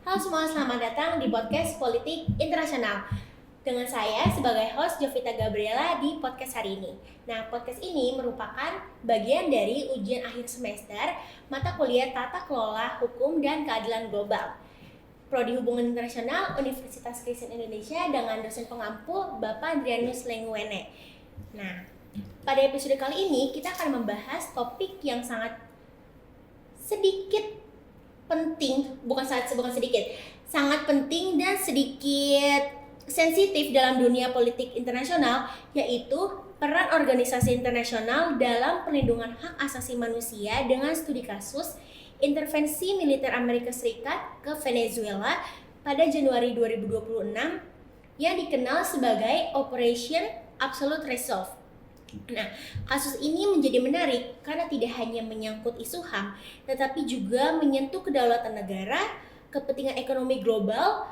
Halo semua, selamat datang di podcast Politik Internasional. Dengan saya sebagai host Jovita Gabriela di podcast hari ini. Nah, podcast ini merupakan bagian dari ujian akhir semester mata kuliah Tata Kelola Hukum dan Keadilan Global. Prodi Hubungan Internasional Universitas Kristen Indonesia dengan dosen pengampu Bapak Adrianus Lenguwene. Nah, pada episode kali ini kita akan membahas topik yang sangat sedikit penting, sangat penting dan sedikit sensitif dalam dunia politik internasional, yaitu peran organisasi internasional dalam perlindungan hak asasi manusia dengan studi kasus intervensi militer Amerika Serikat ke Venezuela pada Januari 2026 yang dikenal sebagai Operation Absolute Resolve. Nah, kasus ini menjadi menarik karena tidak hanya menyangkut isu HAM, tetapi juga menyentuh kedaulatan negara, kepentingan ekonomi global,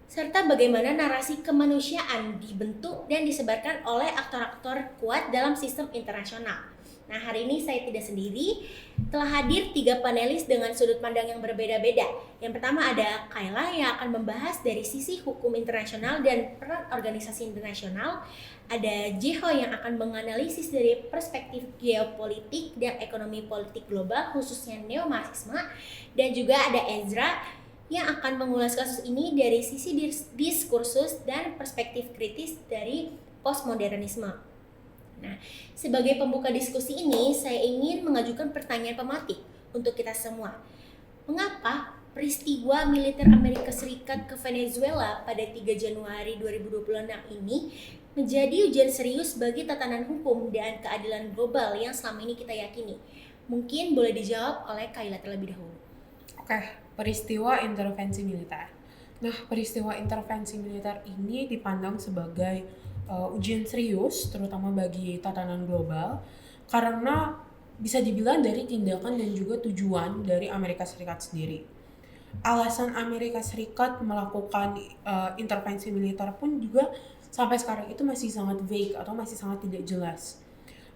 serta bagaimana narasi kemanusiaan dibentuk dan disebarkan oleh aktor-aktor kuat dalam sistem internasional. Nah, hari ini saya tidak sendiri, telah hadir 3 panelis dengan sudut pandang yang berbeda-beda. Yang pertama ada Kayla yang akan membahas dari sisi hukum internasional dan peran organisasi internasional. Ada Jeho yang akan menganalisis dari perspektif geopolitik dan ekonomi politik global, khususnya neomarxisme. Dan juga ada Ezra yang akan mengulas kasus ini dari sisi diskursus dan perspektif kritis dari postmodernisme. Nah, sebagai pembuka diskusi ini, saya ingin mengajukan pertanyaan pematik untuk kita semua. Mengapa peristiwa militer Amerika Serikat ke Venezuela pada 3 Januari 2026 ini menjadi ujian serius bagi tatanan hukum dan keadilan global yang selama ini kita yakini? Mungkin boleh dijawab oleh Kayla terlebih dahulu. Oke, peristiwa intervensi militer. Nah, peristiwa intervensi militer ini dipandang sebagai ujian serius, terutama bagi tatanan global, karena bisa dibilang dari tindakan dan juga tujuan dari Amerika Serikat sendiri. Alasan Amerika Serikat melakukan intervensi militer pun juga sampai sekarang itu masih sangat vague atau masih sangat tidak jelas.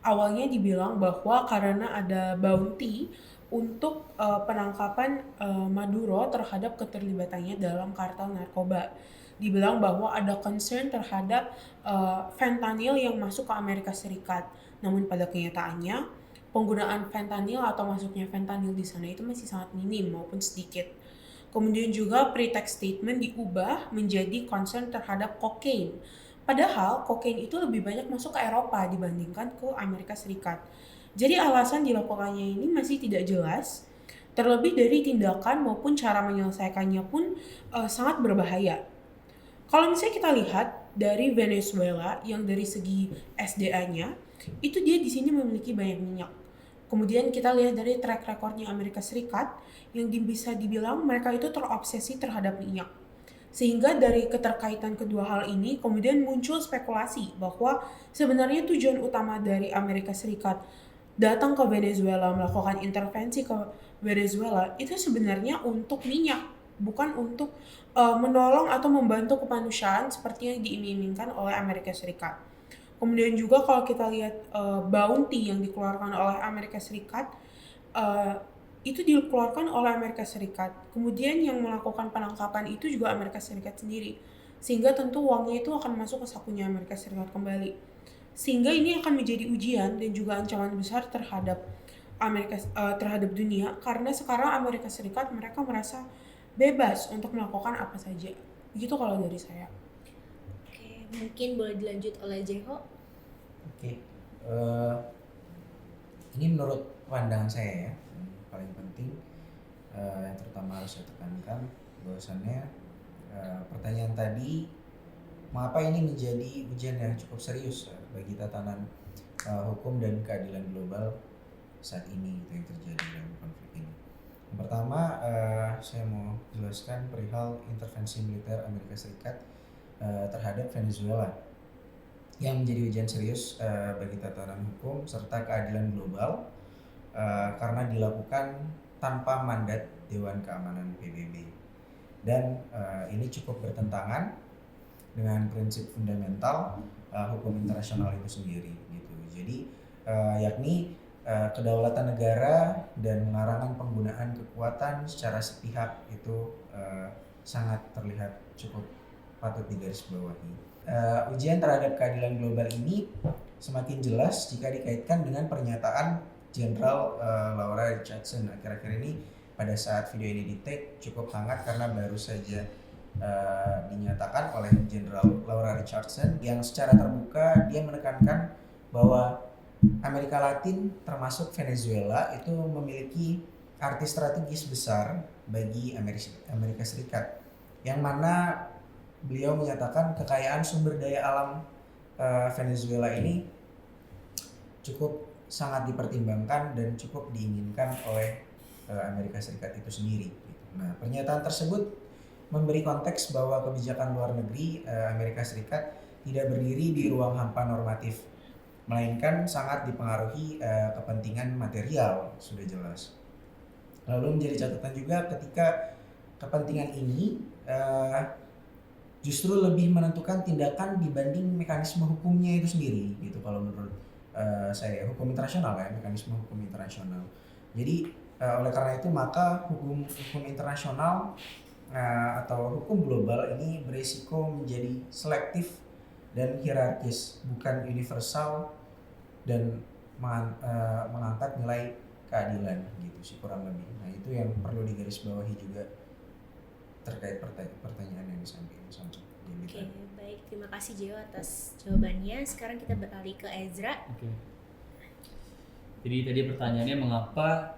Awalnya dibilang bahwa karena ada bounty untuk penangkapan Maduro terhadap keterlibatannya dalam kartel narkoba. Dibilang bahwa ada concern terhadap fentanyl yang masuk ke Amerika Serikat. Namun pada kenyataannya penggunaan fentanyl atau masuknya fentanyl di sana itu masih sangat minim maupun sedikit. Kemudian juga pretext statement diubah menjadi concern terhadap kokain. Padahal kokain itu lebih banyak masuk ke Eropa dibandingkan ke Amerika Serikat. Jadi alasan dilakukannya ini masih tidak jelas. Terlebih dari tindakan maupun cara menyelesaikannya pun sangat berbahaya. Kalau misalnya kita lihat dari Venezuela yang dari segi SDA-nya, itu dia di sini memiliki banyak minyak. Kemudian kita lihat dari track recordnya Amerika Serikat yang bisa dibilang mereka itu terobsesi terhadap minyak. Sehingga dari keterkaitan kedua hal ini kemudian muncul spekulasi bahwa sebenarnya tujuan utama dari Amerika Serikat datang ke Venezuela, melakukan intervensi ke Venezuela itu sebenarnya untuk minyak, bukan untuk menolong atau membantu kemanusiaan seperti yang diiming-imingkan oleh Amerika Serikat. Kemudian juga kalau kita lihat bounty yang dikeluarkan oleh Amerika Serikat, itu dikeluarkan oleh Amerika Serikat. Kemudian yang melakukan penangkapan itu juga Amerika Serikat sendiri. Sehingga tentu uangnya itu akan masuk ke sakunya Amerika Serikat kembali. Sehingga ini akan menjadi ujian dan juga ancaman besar terhadap terhadap dunia, karena sekarang Amerika Serikat mereka merasa bebas untuk melakukan apa saja. Begitu kalau dari saya. Oke, mungkin boleh dilanjut oleh Jeho. Oke, ini menurut pandangan saya ya, yang paling penting yang terutama harus saya tekankan bahwasannya pertanyaan tadi, mengapa ini menjadi ujian yang cukup serius bagi tatanan hukum dan keadilan global saat ini yang terjadi dalam konflik ini. Yang pertama, saya mau jelaskan perihal intervensi militer Amerika Serikat terhadap Venezuela yang menjadi ujian serius bagi tatanan hukum serta keadilan global karena dilakukan tanpa mandat Dewan Keamanan PBB, dan ini cukup bertentangan dengan prinsip fundamental hukum internasional itu sendiri gitu. Jadi yakni kedaulatan negara dan larangan penggunaan kekuatan secara sepihak itu sangat terlihat cukup patut digarisbawahi. Ujian terhadap keadilan global ini semakin jelas jika dikaitkan dengan pernyataan Jenderal Laura Richardson akhir-akhir ini. Pada saat video ini di-take cukup hangat karena baru saja dinyatakan oleh Jenderal Laura Richardson yang secara terbuka dia menekankan bahwa Amerika Latin termasuk Venezuela itu memiliki arti strategis besar bagi Amerika Serikat, yang mana beliau menyatakan kekayaan sumber daya alam Venezuela ini cukup sangat dipertimbangkan dan cukup diinginkan oleh Amerika Serikat itu sendiri. Nah, pernyataan tersebut memberi konteks bahwa kebijakan luar negeri Amerika Serikat tidak berdiri di ruang hampa normatif, melainkan sangat dipengaruhi kepentingan material, sudah jelas. Lalu menjadi catatan juga ketika kepentingan ini justru lebih menentukan tindakan dibanding mekanisme hukumnya itu sendiri, gitu kalau menurut saya, hukum internasional ya, mekanisme hukum internasional. Jadi oleh karena itu maka hukum internasional atau hukum global ini berisiko menjadi selektif dan hierarkis, bukan universal dan mengangkat nilai keadilan gitu sih kurang lebih. Nah, itu yang perlu digarisbawahi juga terkait pertanyaan yang disampaikan. Oke, baik, terima kasih Jeo atas jawabannya. Sekarang kita beralih ke Ezra. Oke. Jadi tadi pertanyaannya mengapa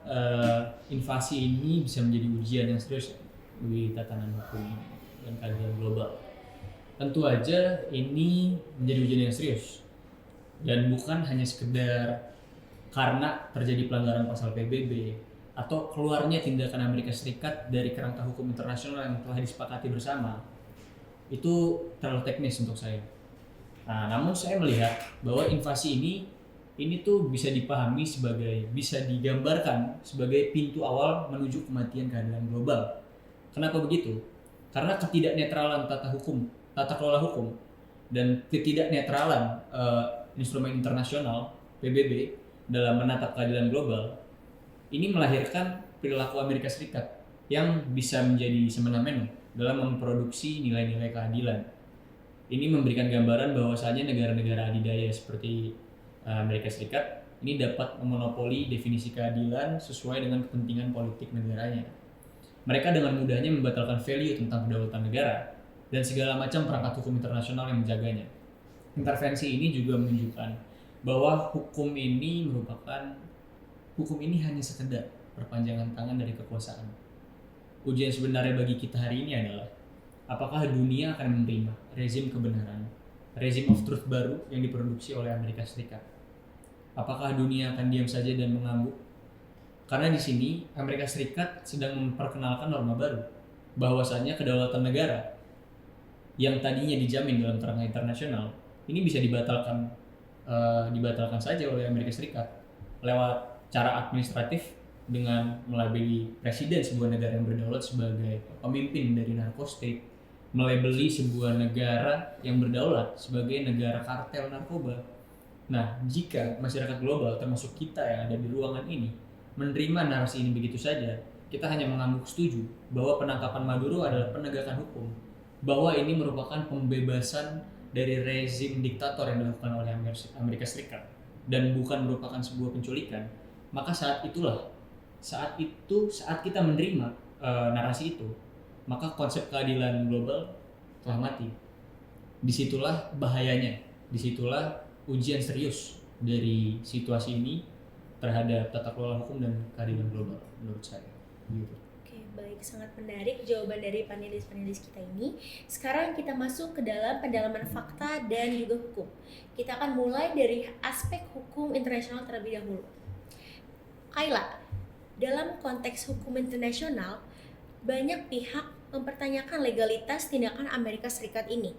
invasi ini bisa menjadi ujian yang serius bagi tatanan hukum dan keadilan global. Tentu aja ini menjadi ujian yang serius dan bukan hanya sekedar karena terjadi pelanggaran pasal PBB atau keluarnya tindakan Amerika Serikat dari kerangka hukum internasional yang telah disepakati bersama. Itu terlalu teknis untuk saya. Nah, namun saya melihat bahwa invasi ini tuh bisa dipahami bisa digambarkan sebagai pintu awal menuju kematian keadilan global. Kenapa begitu? Karena ketidaknetralan tata kelola hukum dan ketidaknetralan instrumen internasional PBB dalam menatap keadilan global ini melahirkan perilaku Amerika Serikat yang bisa menjadi semena-mena dalam memproduksi nilai-nilai keadilan. Ini memberikan gambaran bahwasanya negara-negara adidaya seperti Amerika Serikat ini dapat memonopoli definisi keadilan sesuai dengan kepentingan politik negaranya. Mereka dengan mudahnya membatalkan value tentang kedaulatan negara dan segala macam perangkat hukum internasional yang menjaganya. Intervensi ini juga menunjukkan bahwa hukum ini hanya sekedar perpanjangan tangan dari kekuasaan. Ujian sebenarnya bagi kita hari ini adalah apakah dunia akan menerima rezim kebenaran, rezim of truth baru yang diproduksi oleh Amerika Serikat. Apakah dunia akan diam saja dan mengangguk? Karena di sini Amerika Serikat sedang memperkenalkan norma baru, bahwasanya kedaulatan negara yang tadinya dijamin dalam kerangka internasional ini bisa dibatalkan saja oleh Amerika Serikat lewat cara administratif dengan melabeli presiden sebuah negara yang berdaulat sebagai pemimpin dari narkotik, melabeli sebuah negara yang berdaulat sebagai negara kartel narkoba. Nah, jika masyarakat global termasuk kita yang ada di ruangan ini menerima narasi ini begitu saja, kita hanya mengangguk setuju bahwa penangkapan Maduro adalah penegakan hukum, bahwa ini merupakan pembebasan dari rezim diktator yang dilakukan oleh Amerika Serikat dan bukan merupakan sebuah penculikan, maka saat kita menerima narasi itu, maka konsep keadilan global telah mati. Disitulah bahayanya, disitulah ujian serius dari situasi ini terhadap tata kelola hukum dan keadilan global menurut saya. Gitu. Oke, baik, sangat menarik jawaban dari panelis-panelis kita ini. Sekarang kita masuk ke dalam pendalaman fakta dan juga hukum. Kita akan mulai dari aspek hukum internasional terlebih dahulu. Kayla, dalam konteks hukum internasional, banyak pihak mempertanyakan legalitas tindakan Amerika Serikat ini.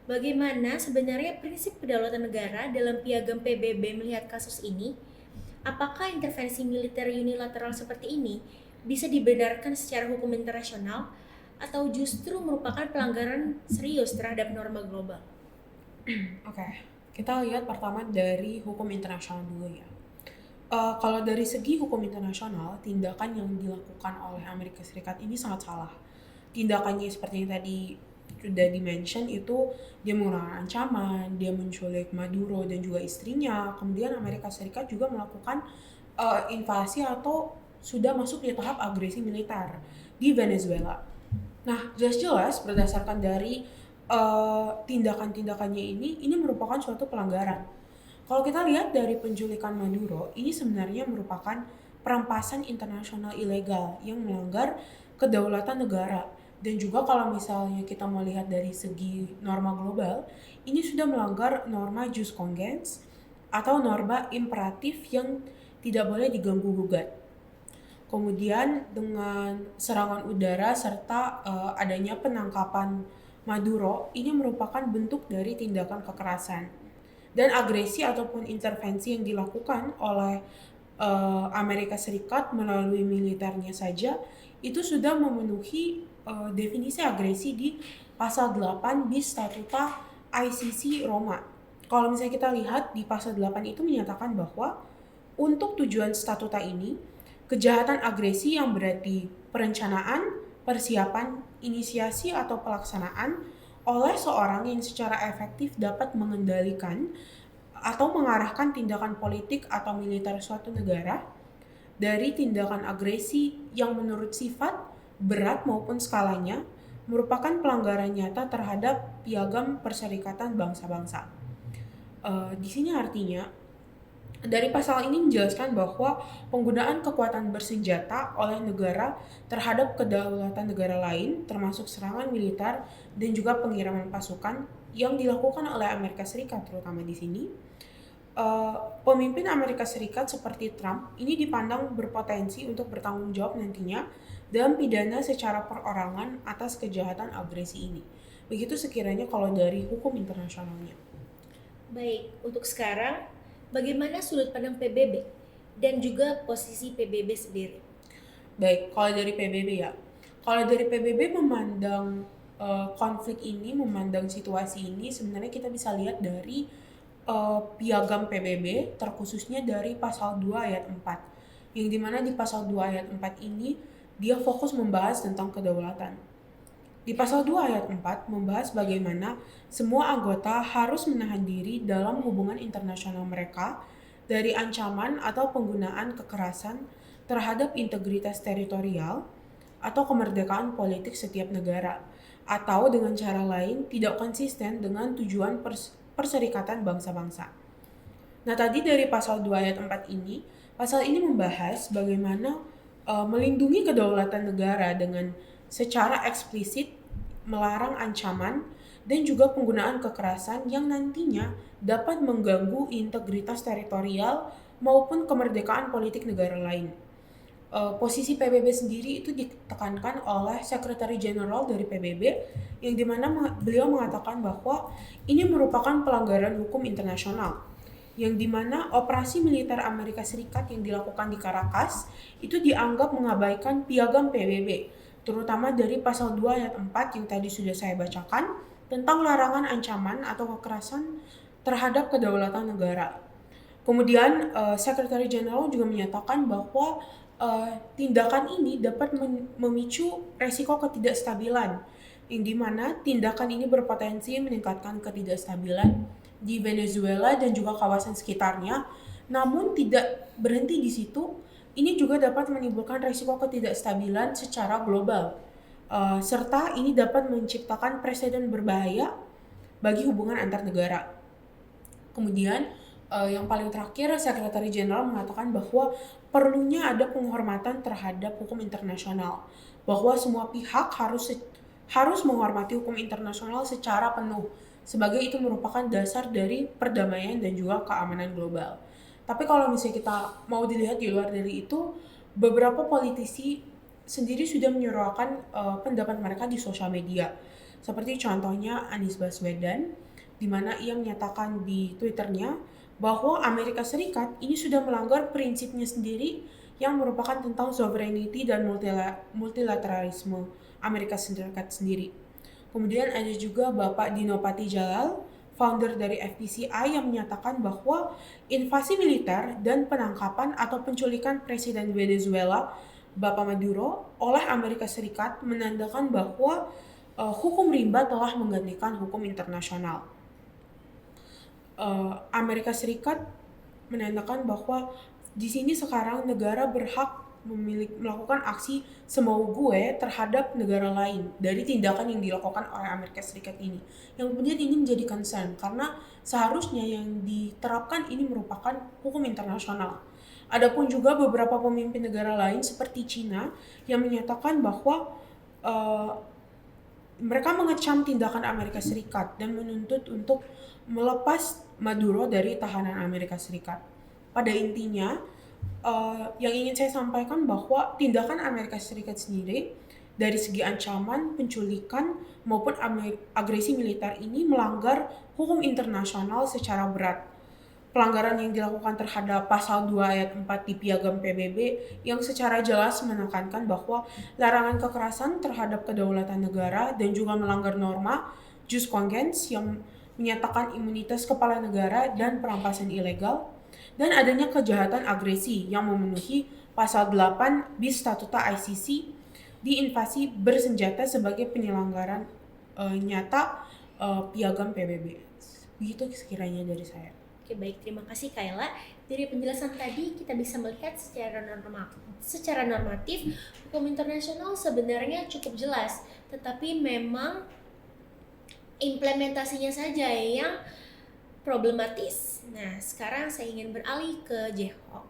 Bagaimana sebenarnya prinsip kedaulatan negara dalam piagam PBB melihat kasus ini? Apakah intervensi militer unilateral seperti ini bisa dibenarkan secara hukum internasional atau justru merupakan pelanggaran serius terhadap norma global? Oke, kita lihat pertama dari hukum internasional dulu ya. Kalau dari segi hukum internasional, tindakan yang dilakukan oleh Amerika Serikat ini sangat salah. tindakannya seperti yang tadi sudah di-mention itu dia menggunakan ancaman, dia menculik Maduro dan juga istrinya. Kemudian Amerika Serikat juga melakukan invasi atau sudah masuk di tahap agresi militer di Venezuela. Nah, jelas-jelas berdasarkan dari tindakan-tindakannya ini merupakan suatu pelanggaran. Kalau kita lihat dari penculikan Maduro, ini sebenarnya merupakan perampasan internasional ilegal yang melanggar kedaulatan negara. Dan juga kalau misalnya kita mau lihat dari segi norma global, ini sudah melanggar norma jus cogens atau norma imperatif yang tidak boleh diganggu-gugat. Kemudian dengan serangan udara serta adanya penangkapan Maduro, ini merupakan bentuk dari tindakan kekerasan dan agresi ataupun intervensi yang dilakukan oleh Amerika Serikat melalui militernya saja itu sudah memenuhi definisi agresi di pasal 8 bis Statuta ICC Roma. Kalau misalnya kita lihat di pasal 8 itu menyatakan bahwa untuk tujuan statuta ini, kejahatan agresi yang berarti perencanaan, persiapan, inisiasi atau pelaksanaan oleh seorang yang secara efektif dapat mengendalikan atau mengarahkan tindakan politik atau militer suatu negara dari tindakan agresi yang menurut sifat, berat maupun skalanya merupakan pelanggaran nyata terhadap Piagam Perserikatan Bangsa-Bangsa. Di sini artinya dari pasal ini menjelaskan bahwa penggunaan kekuatan bersenjata oleh negara terhadap kedaulatan negara lain, termasuk serangan militer dan juga pengiriman pasukan yang dilakukan oleh Amerika Serikat, terutama di sini. Pemimpin Amerika Serikat seperti Trump ini dipandang berpotensi untuk bertanggung jawab nantinya dalam pidana secara perorangan atas kejahatan agresi ini. Begitu sekiranya kalau dari hukum internasionalnya. Baik, untuk sekarang bagaimana sudut pandang PBB dan juga posisi PBB sendiri? Baik, kalau dari PBB ya. Kalau dari PBB memandang konflik ini, memandang situasi ini, sebenarnya kita bisa lihat dari piagam PBB, terkhususnya dari pasal 2 ayat 4. Yang dimana di pasal 2 ayat 4 ini, dia fokus membahas tentang kedaulatan. Di pasal 2 ayat 4 membahas bagaimana semua anggota harus menahan diri dalam hubungan internasional mereka dari ancaman atau penggunaan kekerasan terhadap integritas teritorial atau kemerdekaan politik setiap negara, atau dengan cara lain tidak konsisten dengan tujuan Perserikatan Bangsa-Bangsa. Nah, tadi dari pasal 2 ayat 4 ini, pasal ini membahas bagaimana melindungi kedaulatan negara dengan secara eksplisit melarang ancaman dan juga penggunaan kekerasan yang nantinya dapat mengganggu integritas teritorial maupun kemerdekaan politik negara lain. Posisi PBB sendiri itu ditekankan oleh Sekretari Jenderal dari PBB yang dimana beliau mengatakan bahwa ini merupakan pelanggaran hukum internasional yang dimana operasi militer Amerika Serikat yang dilakukan di Caracas itu dianggap mengabaikan piagam PBB, terutama dari pasal 2 ayat 4 yang tadi sudah saya bacakan tentang larangan ancaman atau kekerasan terhadap kedaulatan negara. Kemudian Sekretari Jenderal juga menyatakan bahwa tindakan ini dapat memicu resiko ketidakstabilan, yang dimana tindakan ini berpotensi meningkatkan ketidakstabilan di Venezuela dan juga kawasan sekitarnya. Namun tidak berhenti di situ, ini juga dapat menimbulkan resiko ketidakstabilan secara global, serta ini dapat menciptakan presiden berbahaya bagi hubungan antar negara. Kemudian yang paling terakhir, Sekretari Jenderal mengatakan bahwa perlunya ada penghormatan terhadap hukum internasional, bahwa semua pihak harus menghormati hukum internasional secara penuh, sebagai itu merupakan dasar dari perdamaian dan juga keamanan global. Tapi kalau misalnya kita mau dilihat di luar dari itu, beberapa politisi sendiri sudah menyuarakan pendapat mereka di sosial media, seperti contohnya Anies Baswedan, di mana ia menyatakan di Twitternya bahwa Amerika Serikat ini sudah melanggar prinsipnya sendiri yang merupakan tentang sovereignty dan multilateralisme Amerika Serikat sendiri. Kemudian ada juga Bapak Dino Patijalal, founder dari FPCI, yang menyatakan bahwa invasi militer dan penangkapan atau penculikan Presiden Venezuela Bapak Maduro oleh Amerika Serikat menandakan bahwa hukum rimba telah menggantikan hukum internasional. Amerika Serikat menandakan bahwa di sini sekarang negara berhak melakukan aksi semau gue terhadap negara lain dari tindakan yang dilakukan oleh Amerika Serikat ini. Yang kemudian ini menjadi concern karena seharusnya yang diterapkan ini merupakan hukum internasional. Adapun juga beberapa pemimpin negara lain seperti Cina yang menyatakan bahwa mereka mengecam tindakan Amerika Serikat dan menuntut untuk melepas Maduro dari tahanan Amerika Serikat. Pada intinya, yang ingin saya sampaikan bahwa tindakan Amerika Serikat sendiri dari segi ancaman, penculikan, maupun agresi militer ini melanggar hukum internasional secara berat. Pelanggaran yang dilakukan terhadap pasal 2 ayat 4 di Piagam PBB yang secara jelas menekankan bahwa larangan kekerasan terhadap kedaulatan negara dan juga melanggar norma jus cogens yang menyatakan imunitas kepala negara dan perampasan ilegal, dan adanya kejahatan agresi yang memenuhi pasal 8 bis Statuta ICC di invasi bersenjata sebagai penyelenggaran nyata Piagam PBB. Begitu sekiranya dari saya. Oke, baik, terima kasih Kayla. Dari penjelasan tadi kita bisa melihat secara normatif hukum internasional sebenarnya cukup jelas, tetapi memang implementasinya saja yang problematis. Nah, sekarang saya ingin beralih ke Jeho.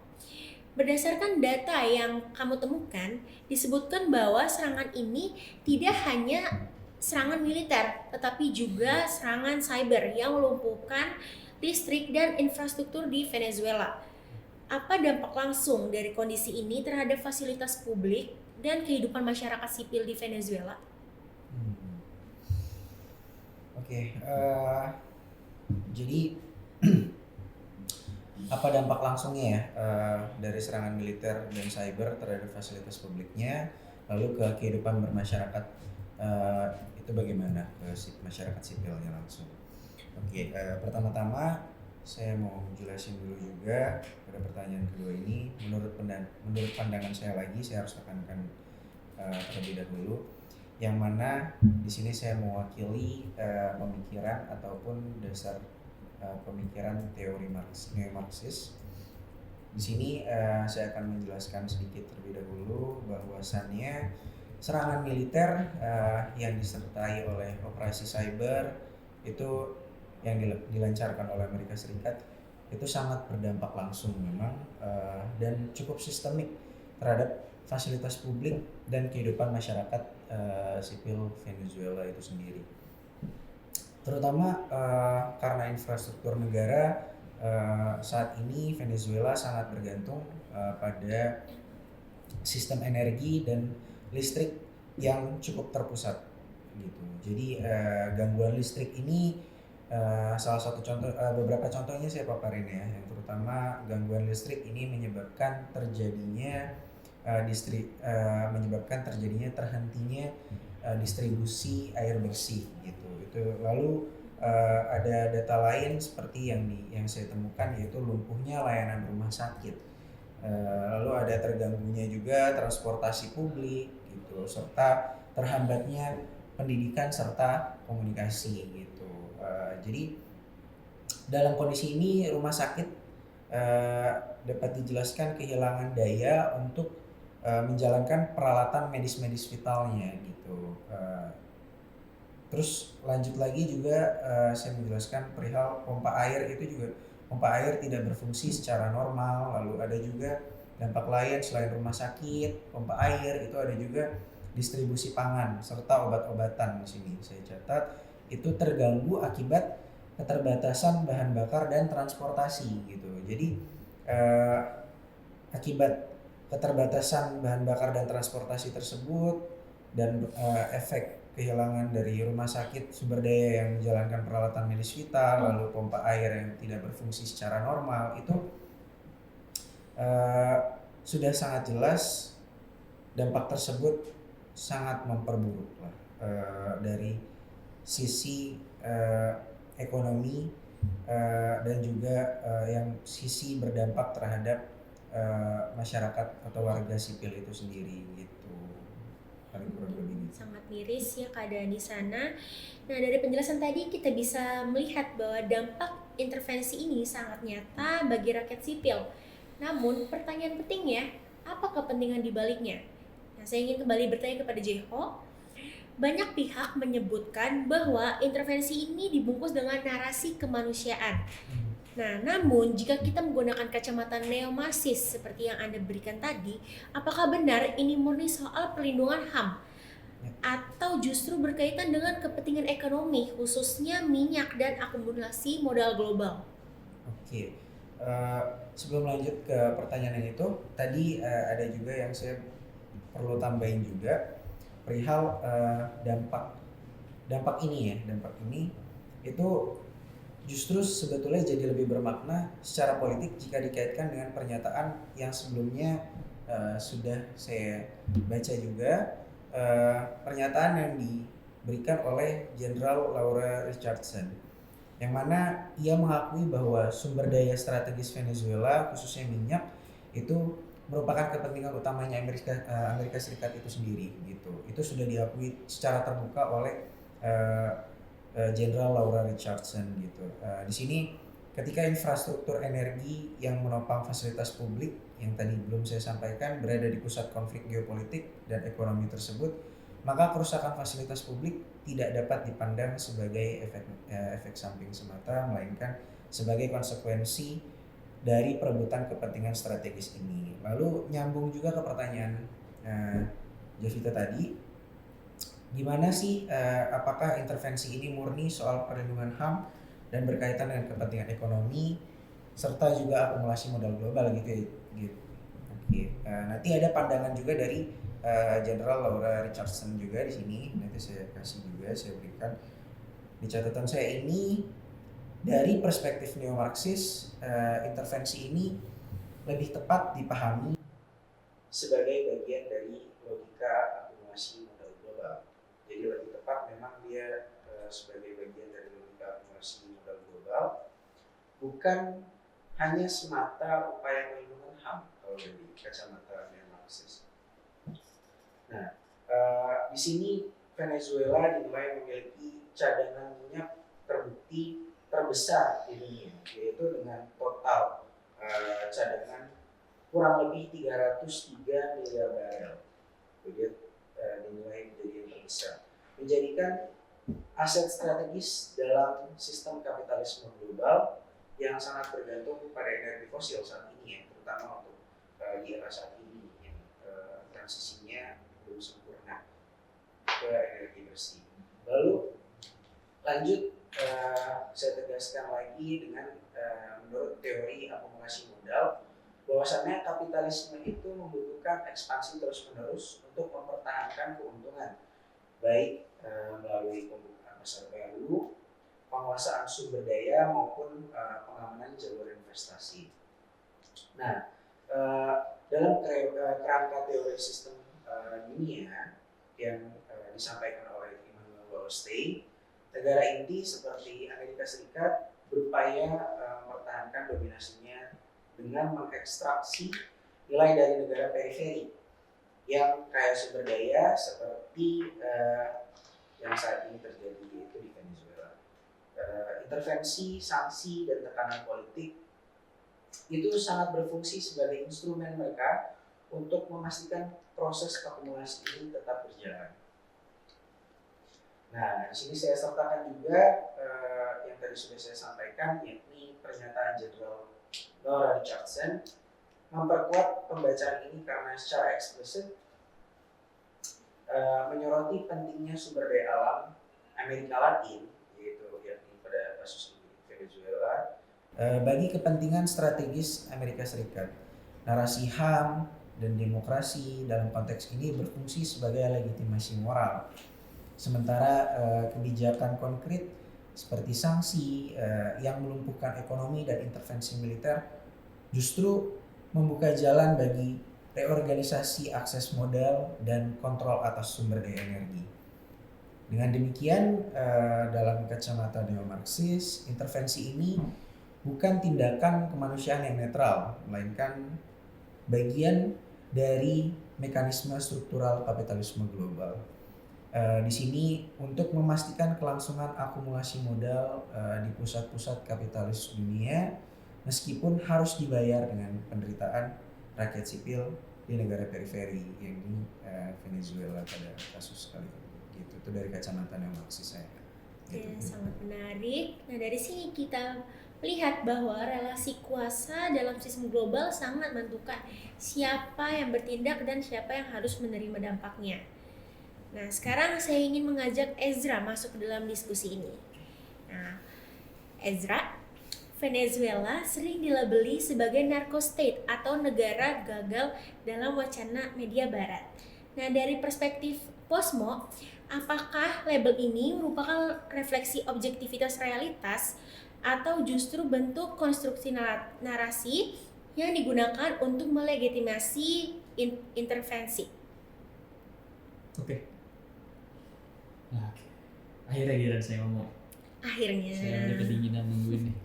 Berdasarkan data yang kamu temukan, disebutkan bahwa serangan ini tidak hanya serangan militer, tetapi juga serangan cyber yang melumpuhkan listrik dan infrastruktur di Venezuela. Apa dampak langsung dari kondisi ini terhadap fasilitas publik dan kehidupan masyarakat sipil di Venezuela? Jadi apa dampak langsungnya ya dari serangan militer dan cyber terhadap fasilitas publiknya, lalu ke kehidupan bermasyarakat itu bagaimana ke masyarakat sipilnya langsung? Pertama-tama saya mau jelasin dulu juga pada pertanyaan kedua ini. Menurut pandangan saya lagi, saya harus tekankan terlebih dahulu, yang mana di sini saya mewakili pemikiran ataupun dasar pemikiran teori neo-Marxis. Di sini saya akan menjelaskan sedikit terlebih dahulu bahwasannya serangan militer yang disertai oleh operasi cyber itu yang dilancarkan oleh Amerika Serikat itu sangat berdampak langsung memang dan cukup sistemik terhadap fasilitas publik dan kehidupan masyarakat sipil Venezuela itu sendiri. Terutama karena infrastruktur negara saat ini Venezuela sangat bergantung pada sistem energi dan listrik yang cukup terpusat gitu. Jadi gangguan listrik ini salah satu contoh, beberapa contohnya saya paparin ya. Yang terutama gangguan listrik ini menyebabkan terjadinya terhentinya distribusi air bersih gitu. Itu lalu ada data lain seperti yang saya temukan, yaitu lumpuhnya layanan rumah sakit. Lalu ada terganggunya juga transportasi publik gitu, serta terhambatnya pendidikan serta komunikasi gitu. Jadi dalam kondisi ini rumah sakit dapat dijelaskan kehilangan daya untuk menjalankan peralatan medis vitalnya gitu. Terus lanjut lagi juga saya menjelaskan perihal pompa air tidak berfungsi secara normal. Lalu ada juga dampak lain selain rumah sakit, pompa air, itu ada juga distribusi pangan serta obat-obatan. Di sini saya catat itu terganggu akibat keterbatasan bahan bakar dan transportasi gitu. Jadi akibat keterbatasan bahan bakar dan transportasi tersebut dan efek kehilangan dari rumah sakit sumber daya yang menjalankan peralatan medis vital, lalu pompa air yang tidak berfungsi secara normal, itu sudah sangat jelas dampak tersebut sangat memperburuk lah dari sisi ekonomi dan juga yang sisi berdampak terhadap masyarakat atau warga sipil itu sendiri gitu, paling kurang lebih gitu. Sangat miris ya keadaan di sana. Nah, dari penjelasan tadi kita bisa melihat bahwa dampak intervensi ini sangat nyata bagi rakyat sipil. Namun, pertanyaan pentingnya, apa kepentingan di baliknya? Nah, saya ingin kembali bertanya kepada Jeho. Banyak pihak menyebutkan bahwa intervensi ini dibungkus dengan narasi kemanusiaan. Nah, namun jika kita menggunakan kacamata neomarxis seperti yang Anda berikan tadi, apakah benar ini murni soal perlindungan HAM? Atau justru berkaitan dengan kepentingan ekonomi, khususnya minyak dan akumulasi modal global? Oke, sebelum lanjut ke pertanyaan yang itu, tadi ada juga yang saya perlu tambahin juga perihal dampak ini itu justru sebetulnya jadi lebih bermakna secara politik jika dikaitkan dengan pernyataan yang sebelumnya sudah saya baca juga, pernyataan yang diberikan oleh Jenderal Laura Richardson, yang mana ia mengakui bahwa sumber daya strategis Venezuela khususnya minyak itu merupakan kepentingan utamanya Amerika Serikat itu sendiri gitu. Itu sudah diakui secara terbuka oleh Jenderal Laura Richardson gitu. Di sini ketika infrastruktur energi yang menopang fasilitas publik yang tadi belum saya sampaikan berada di pusat konflik geopolitik dan ekonomi tersebut, maka kerusakan fasilitas publik tidak dapat dipandang sebagai efek samping semata, melainkan sebagai konsekuensi dari perebutan kepentingan strategis ini. Lalu nyambung juga ke pertanyaan Jovita tadi, gimana sih apakah intervensi ini murni soal perlindungan HAM dan berkaitan dengan kepentingan ekonomi serta juga akumulasi modal global gitu ya? Gitu. Oke. Nanti ada pandangan juga dari Jenderal Laura Richardson juga di sini. Nanti saya kasih juga, saya berikan di catatan saya ini. Dari perspektif neo-Marxis, intervensi ini lebih tepat dipahami sebagai bagian dari logika akumulasi modal global. Jadi lebih tepat memang dia sebagai bagian dari logika akumulasi modal global, bukan hanya semata upaya melindungi HAM kalau dari kacamata neo-Marxis. Nah, di sini Venezuela dinilai memiliki cadangan minyak terbukti terbesar di dunia, yaitu dengan total cadangan kurang lebih 303 miliar barel. Jadi dinilai menjadi yang terbesar, menjadikan aset strategis dalam sistem kapitalisme global yang sangat bergantung pada energi fosil saat ini ya, terutama untuk di era saat ini yang transisinya belum sempurna ke energi bersih. Lalu lanjut, saya tegaskan lagi dengan menurut teori akumulasi modal, bahwasannya kapitalisme itu membutuhkan ekspansi terus-menerus untuk mempertahankan keuntungan, baik melalui pembukaan pasar baru, penguasaan sumber daya maupun pengamanan jalur investasi. Nah, dalam kerangka teori sistem dunia yang disampaikan oleh Immanuel Wallerstein, negara inti seperti Amerika Serikat berupaya mempertahankan dominasinya dengan mengekstraksi nilai dari negara periferi yang kaya sumber daya seperti yang saat ini terjadi yaitu di Venezuela. Intervensi, sanksi, dan tekanan politik itu sangat berfungsi sebagai instrumen mereka untuk memastikan proses akumulasi ini tetap berjalan. Nah, di sini saya sertakan juga yang tadi sudah saya sampaikan, yakni pernyataan Jenderal Laura Richardson memperkuat pembacaan ini karena secara eksplisit menyoroti pentingnya sumber daya alam Amerika Latin, yaitu yakni pada kasus Venezuela, bagi kepentingan strategis Amerika Serikat. Narasi HAM dan demokrasi dalam konteks ini berfungsi sebagai legitimasi moral. Sementara kebijakan konkret seperti sanksi yang melumpuhkan ekonomi dan intervensi militer justru membuka jalan bagi reorganisasi akses modal dan kontrol atas sumber daya energi. Dengan demikian, dalam kacamata neo-Marxis, intervensi ini bukan tindakan kemanusiaan yang netral, melainkan bagian dari mekanisme struktural kapitalisme global. Di sini untuk memastikan kelangsungan akumulasi modal di pusat-pusat kapitalis dunia, meskipun harus dibayar dengan penderitaan rakyat sipil di negara periferi, yakni Venezuela pada kasus kali ini. Gitu. Itu dari kacamata neo-Marxis saya. Oke, sangat menarik. Nah, dari sini kita melihat bahwa relasi kuasa dalam sistem global sangat menentukan siapa yang bertindak dan siapa yang harus menerima dampaknya. Nah, sekarang saya ingin mengajak Ezra masuk ke dalam diskusi ini. Nah, Ezra, Venezuela sering dilabeli sebagai narco state atau negara gagal dalam wacana media barat. Nah, dari perspektif Posmo, apakah label ini merupakan refleksi objektivitas realitas atau justru bentuk konstruksi narasi yang digunakan untuk melegitimasi intervensi? Oke. Nah, akhirnya giliran saya ngomong. Akhirnya. Saya udah kedinginan nungguin nih.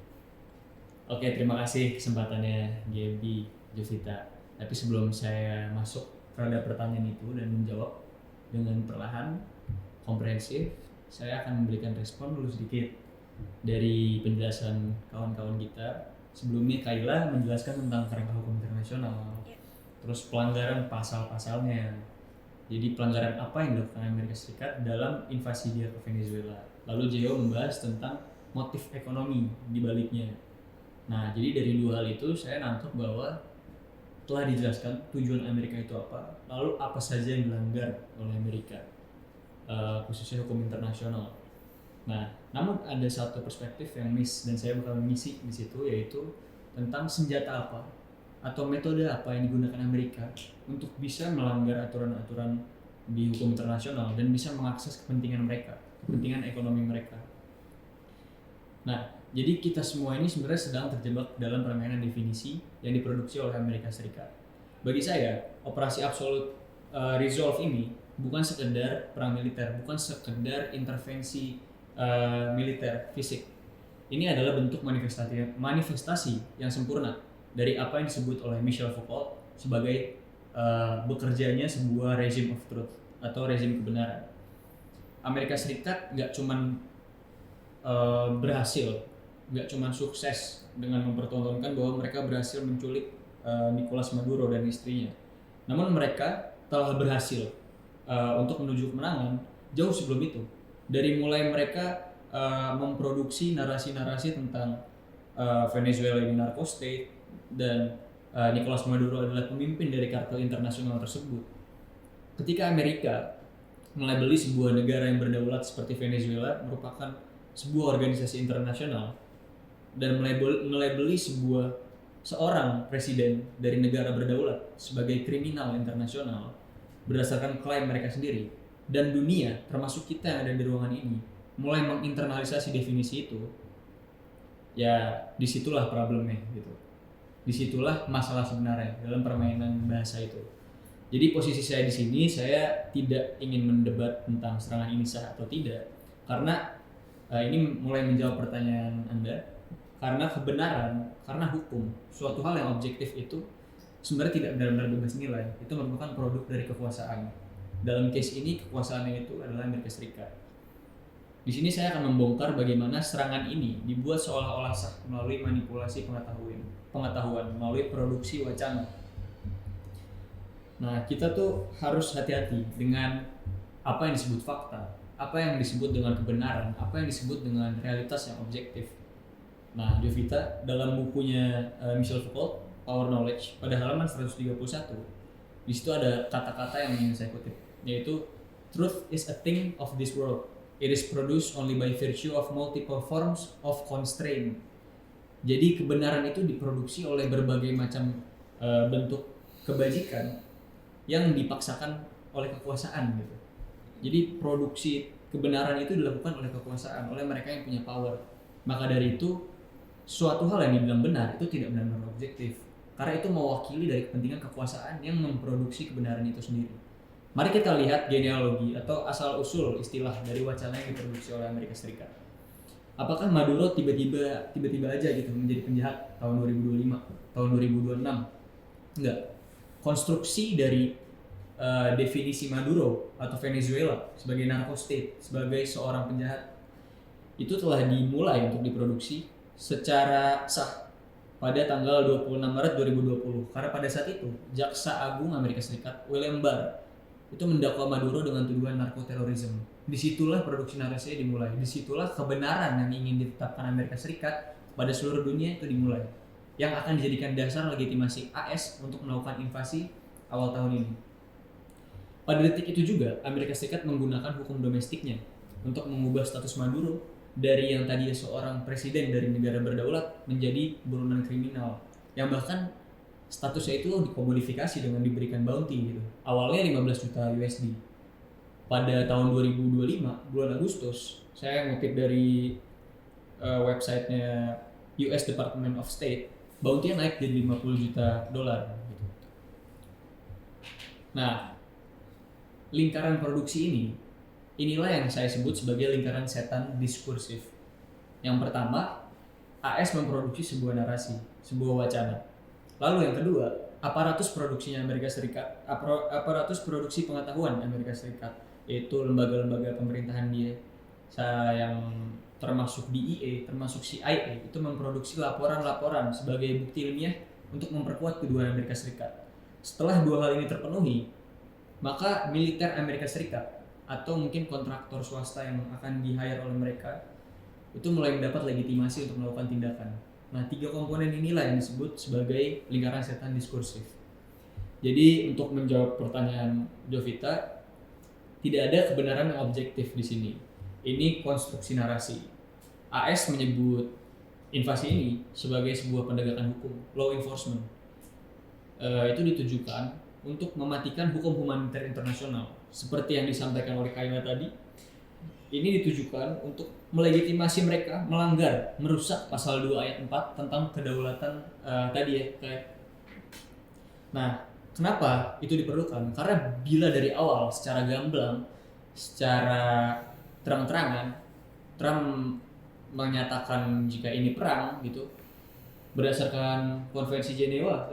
Oke, terima kasih kesempatannya Gaby, Jovita. Tapi sebelum saya masuk terhadap pertanyaan itu dan menjawab dengan perlahan, komprehensif, saya akan memberikan respon dulu sedikit dari penjelasan kawan-kawan kita. Sebelumnya Kayla menjelaskan tentang kerangka hukum internasional, terus pelanggaran pasal-pasalnya. Jadi pelanggaran apa yang dilakukan Amerika Serikat dalam invasi dia ke Venezuela. Lalu Gio membahas tentang motif ekonomi di baliknya. Nah, jadi dari dua hal itu saya nangkep bahwa telah dijelaskan tujuan Amerika itu apa, lalu apa saja yang dilanggar oleh Amerika, khususnya hukum internasional. Nah, namun ada satu perspektif yang miss dan saya bakal mengisi di situ, yaitu tentang senjata apa atau metode apa yang digunakan Amerika untuk bisa melanggar aturan-aturan di hukum internasional dan bisa mengakses kepentingan mereka, kepentingan ekonomi mereka. Nah, jadi kita semua ini sebenarnya sedang terjebak dalam permainan definisi yang diproduksi oleh Amerika Serikat. Bagi saya, operasi Absolute Resolve ini bukan sekedar perang militer, bukan sekedar intervensi militer fisik. Ini adalah bentuk manifestasi yang sempurna dari apa yang disebut oleh Michel Foucault sebagai bekerjanya sebuah regime of truth atau rezim kebenaran. Amerika Serikat nggak cuman berhasil, nggak cuma sukses dengan mempertontonkan bahwa mereka berhasil menculik Nicolas Maduro dan istrinya, namun mereka telah berhasil untuk menuju kemenangan jauh sebelum itu. Dari mulai mereka memproduksi narasi-narasi tentang Venezuela ini narco state dan Nicolas Maduro adalah pemimpin dari kartel internasional tersebut. Ketika Amerika melabeli sebuah negara yang berdaulat seperti Venezuela merupakan sebuah organisasi internasional dan melabeli seorang presiden dari negara berdaulat sebagai kriminal internasional berdasarkan klaim mereka sendiri, dan dunia termasuk kita yang ada di ruangan ini mulai menginternalisasi definisi itu, ya disitulah problemnya gitu. Disitulah masalah sebenarnya dalam permainan bahasa itu. Jadi posisi saya di sini, saya tidak ingin mendebat tentang serangan ini sah atau tidak, karena ini mulai menjawab pertanyaan Anda. Karena kebenaran, karena hukum, suatu hal yang objektif itu sebenarnya tidak benar-benar bebas nilai. Itu merupakan produk dari kekuasaan. Dalam case ini kekuasaannya itu adalah Amerika Serikat. Di sini saya akan membongkar bagaimana serangan ini dibuat seolah-olah sah melalui manipulasi pengetahuan, melalui produksi wacana. Nah, kita tuh harus hati-hati dengan apa yang disebut fakta, apa yang disebut dengan kebenaran, apa yang disebut dengan realitas yang objektif. Nah, Jovita dalam bukunya Michel Foucault, Power Knowledge, pada halaman 131, di situ ada kata-kata yang ingin saya kutip, yaitu truth is a thing of this world. It is produced only by virtue of multiple forms of constraint. Jadi kebenaran itu diproduksi oleh berbagai macam bentuk kebajikan yang dipaksakan oleh kekuasaan gitu. Jadi produksi kebenaran itu dilakukan oleh kekuasaan, oleh mereka yang punya power. Maka dari itu suatu hal yang dibilang benar itu tidak benar-benar objektif, karena itu mewakili dari kepentingan kekuasaan yang memproduksi kebenaran itu sendiri. Mari kita lihat genealogi atau asal-usul istilah dari wacana yang diproduksi oleh Amerika Serikat. Apakah Maduro tiba-tiba aja gitu menjadi penjahat tahun 2025, tahun 2026? Enggak. konstruksi dari definisi Maduro atau Venezuela sebagai narco state, sebagai seorang penjahat, itu telah dimulai untuk diproduksi secara sah pada tanggal 26 Maret 2020. Karena pada saat itu Jaksa Agung Amerika Serikat William Barr itu mendakwa Maduro dengan tuduhan narkoterorisme. Disitulah produksi narasinya dimulai. Disitulah kebenaran yang ingin ditetapkan Amerika Serikat pada seluruh dunia itu dimulai, yang akan dijadikan dasar legitimasi AS untuk melakukan invasi awal tahun ini. Pada detik itu juga Amerika Serikat menggunakan hukum domestiknya untuk mengubah status Maduro dari yang tadinya seorang presiden dari negara berdaulat menjadi buronan kriminal, yang bahkan statusnya itu dikomodifikasi dengan diberikan bounty gitu. Awalnya 15 juta USD. Pada tahun 2025 bulan Agustus, saya ngutip dari websitenya US Department of State, bounty-nya naik jadi 50 juta dolar gitu. Nah, lingkaran produksi inilah yang saya sebut sebagai lingkaran setan diskursif. Yang pertama, AS memproduksi sebuah narasi, sebuah wacana. Lalu yang kedua, aparatus produksinya Amerika Serikat, aparatus produksi pengetahuan Amerika Serikat, yaitu lembaga-lembaga pemerintahan dia, yang termasuk DEA, termasuk CIA, itu memproduksi laporan-laporan sebagai bukti ilmiah untuk memperkuat tuduhan Amerika Serikat. Setelah dua hal ini terpenuhi, maka militer Amerika Serikat atau mungkin kontraktor swasta yang akan di-hire oleh mereka itu mulai mendapat legitimasi untuk melakukan tindakan. Nah, 3 komponen inilah yang disebut sebagai lingkaran setan diskursif. Jadi untuk menjawab pertanyaan Jovita, tidak ada kebenaran yang objektif di sini. Ini konstruksi narasi. AS menyebut invasi ini sebagai sebuah penegakan hukum, law enforcement. Itu ditujukan untuk mematikan hukum humaniter internasional. Seperti yang disampaikan oleh Kaila tadi, ini ditujukan untuk melegitimasi mereka melanggar, merusak pasal 2 ayat 4 tentang kedaulatan tadi ya, kayak. Nah, kenapa itu diperlukan? Karena bila dari awal secara gamblang, secara terang-terangan Trump menyatakan jika ini perang gitu, berdasarkan konvensi Jenewa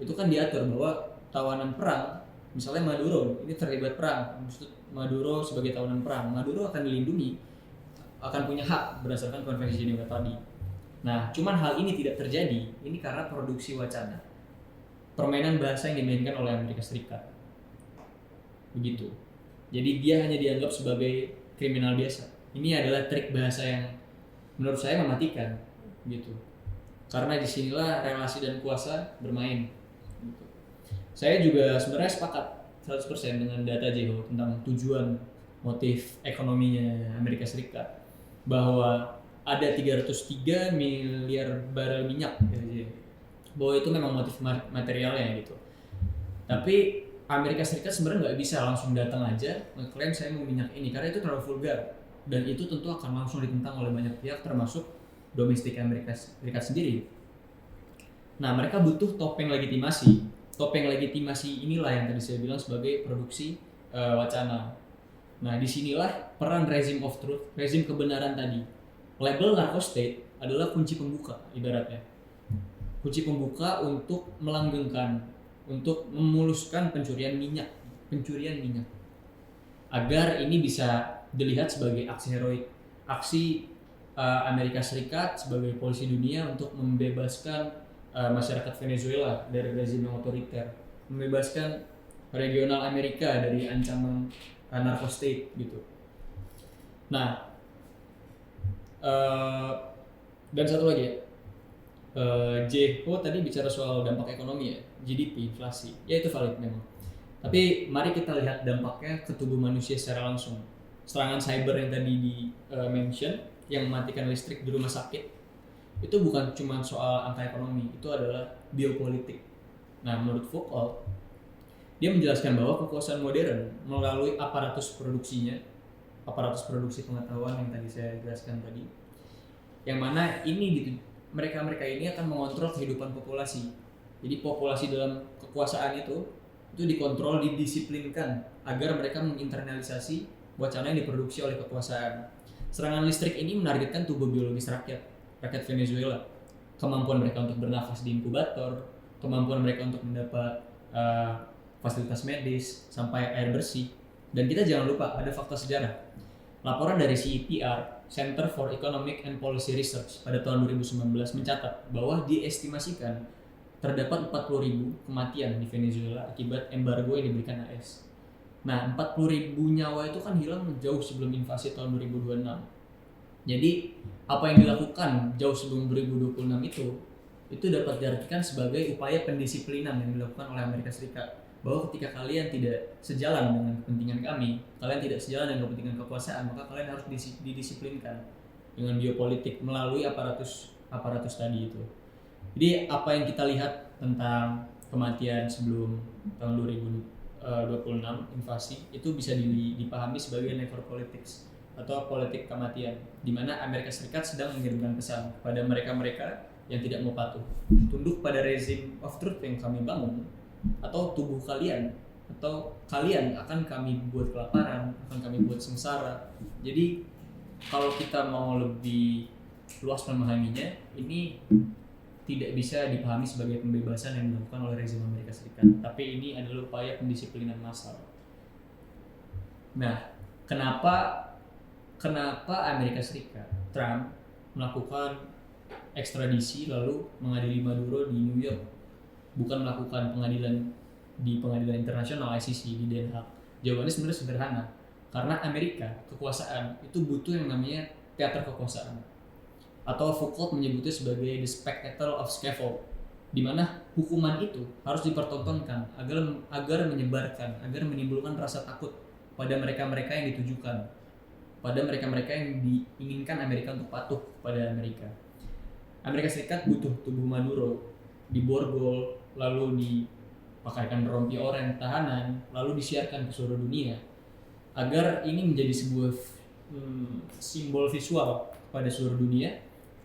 itu kan diatur bahwa tawanan perang, misalnya Maduro ini terlibat perang, maksud Maduro sebagai tawanan perang, Maduro akan dilindungi, akan punya hak berdasarkan konvensi Jenewa tadi. Nah, cuman hal ini tidak terjadi, ini karena produksi wacana, permainan bahasa yang dimainkan oleh Amerika Serikat, begitu. Jadi dia hanya dianggap sebagai kriminal biasa. Ini adalah trik bahasa yang menurut saya mematikan, gitu. Karena disinilah relasi dan kuasa bermain. Gitu. Saya juga sebenarnya sepakat 100% dengan data Jeho tentang tujuan motif ekonominya Amerika Serikat, bahwa ada 303 miliar barel minyak gitu, bahwa itu memang motif materialnya gitu. Tapi Amerika Serikat sebenarnya nggak bisa langsung datang aja ngeklaim saya mau minyak ini, karena itu terlalu vulgar dan itu tentu akan langsung ditentang oleh banyak pihak termasuk domestik Amerika Serikat sendiri. Nah, mereka butuh topeng legitimasi. Topeng legitimasi inilah yang tadi saya bilang sebagai produksi wacana. Nah, disinilah peran rezim of truth, rezim kebenaran tadi. Label narco state adalah kunci pembuka ibaratnya. Kunci pembuka untuk melanggengkan, untuk memuluskan pencurian minyak. Agar ini bisa dilihat sebagai aksi heroik, aksi Amerika Serikat sebagai polisi dunia untuk membebaskan masyarakat Venezuela dari rezim yang otoriter, membebaskan regional Amerika dari ancaman narco state gitu. Nah, dan satu lagi Jeho tadi bicara soal dampak ekonomi ya, GDP, inflasi, ya itu valid memang. Tapi mari kita lihat dampaknya ke tubuh manusia secara langsung. Serangan cyber yang tadi di mention, yang mematikan listrik di rumah sakit, itu bukan cuma soal angka ekonomi, itu adalah biopolitik. Nah, menurut Foucault, dia menjelaskan bahwa kekuasaan modern melalui aparatus produksinya, aparatus produksi pengetahuan yang tadi saya jelaskan tadi, yang mana ini mereka ini akan mengontrol kehidupan populasi. Jadi populasi dalam kekuasaan itu dikontrol, didisiplinkan agar mereka menginternalisasi wacana yang diproduksi oleh kekuasaan. Serangan listrik ini menargetkan tubuh biologis rakyat Venezuela, kemampuan mereka untuk bernafas di inkubator, kemampuan mereka untuk mendapat fasilitas medis, sampai air bersih. Dan kita jangan lupa ada fakta sejarah. Laporan dari CEPR, Center for Economic and Policy Research, pada tahun 2019 mencatat bahwa diestimasikan terdapat 40.000 kematian di Venezuela akibat embargo yang diberikan AS. Nah, 40.000 nyawa itu kan hilang jauh sebelum invasi tahun 2026. Jadi, apa yang dilakukan jauh sebelum 2026 itu dapat diartikan sebagai upaya pendisiplinan yang dilakukan oleh Amerika Serikat. Bahwa ketika kalian tidak sejalan dengan kepentingan kami, kalian tidak sejalan dengan kepentingan kekuasaan, maka kalian harus didisiplinkan dengan biopolitik melalui aparatus tadi itu. Jadi apa yang kita lihat tentang kematian sebelum tahun 2026 invasi itu bisa dipahami sebagai never politics atau politik kematian, di mana Amerika Serikat sedang mengirimkan pesan kepada mereka-mereka yang tidak mau patuh, tunduk pada rezim of truth yang kami bangun, atau tubuh kalian, atau kalian akan kami buat kelaparan, akan kami buat sengsara. Jadi kalau kita mau lebih luas memahaminya, ini tidak bisa dipahami sebagai pembebasan yang dilakukan oleh rezim Amerika Serikat, tapi ini adalah upaya pendisiplinan massal. Nah, kenapa Amerika Serikat, Trump melakukan ekstradisi lalu mengadili Maduro di New York, bukan melakukan pengadilan di pengadilan internasional ICC di Den Haag? Jawabannya sebenarnya sederhana, karena Amerika kekuasaan itu butuh yang namanya teater kekuasaan, atau Foucault menyebutnya sebagai the spectacle of scaffold, di mana hukuman itu harus dipertontonkan agar menyebarkan, agar menimbulkan rasa takut pada mereka-mereka yang ditujukan, pada mereka-mereka yang diinginkan Amerika untuk patuh pada Amerika. Amerika Serikat butuh tubuh Maduro diborgol, lalu dipakaikan rompi oranye tahanan, lalu disiarkan ke seluruh dunia, agar ini menjadi sebuah simbol visual pada seluruh dunia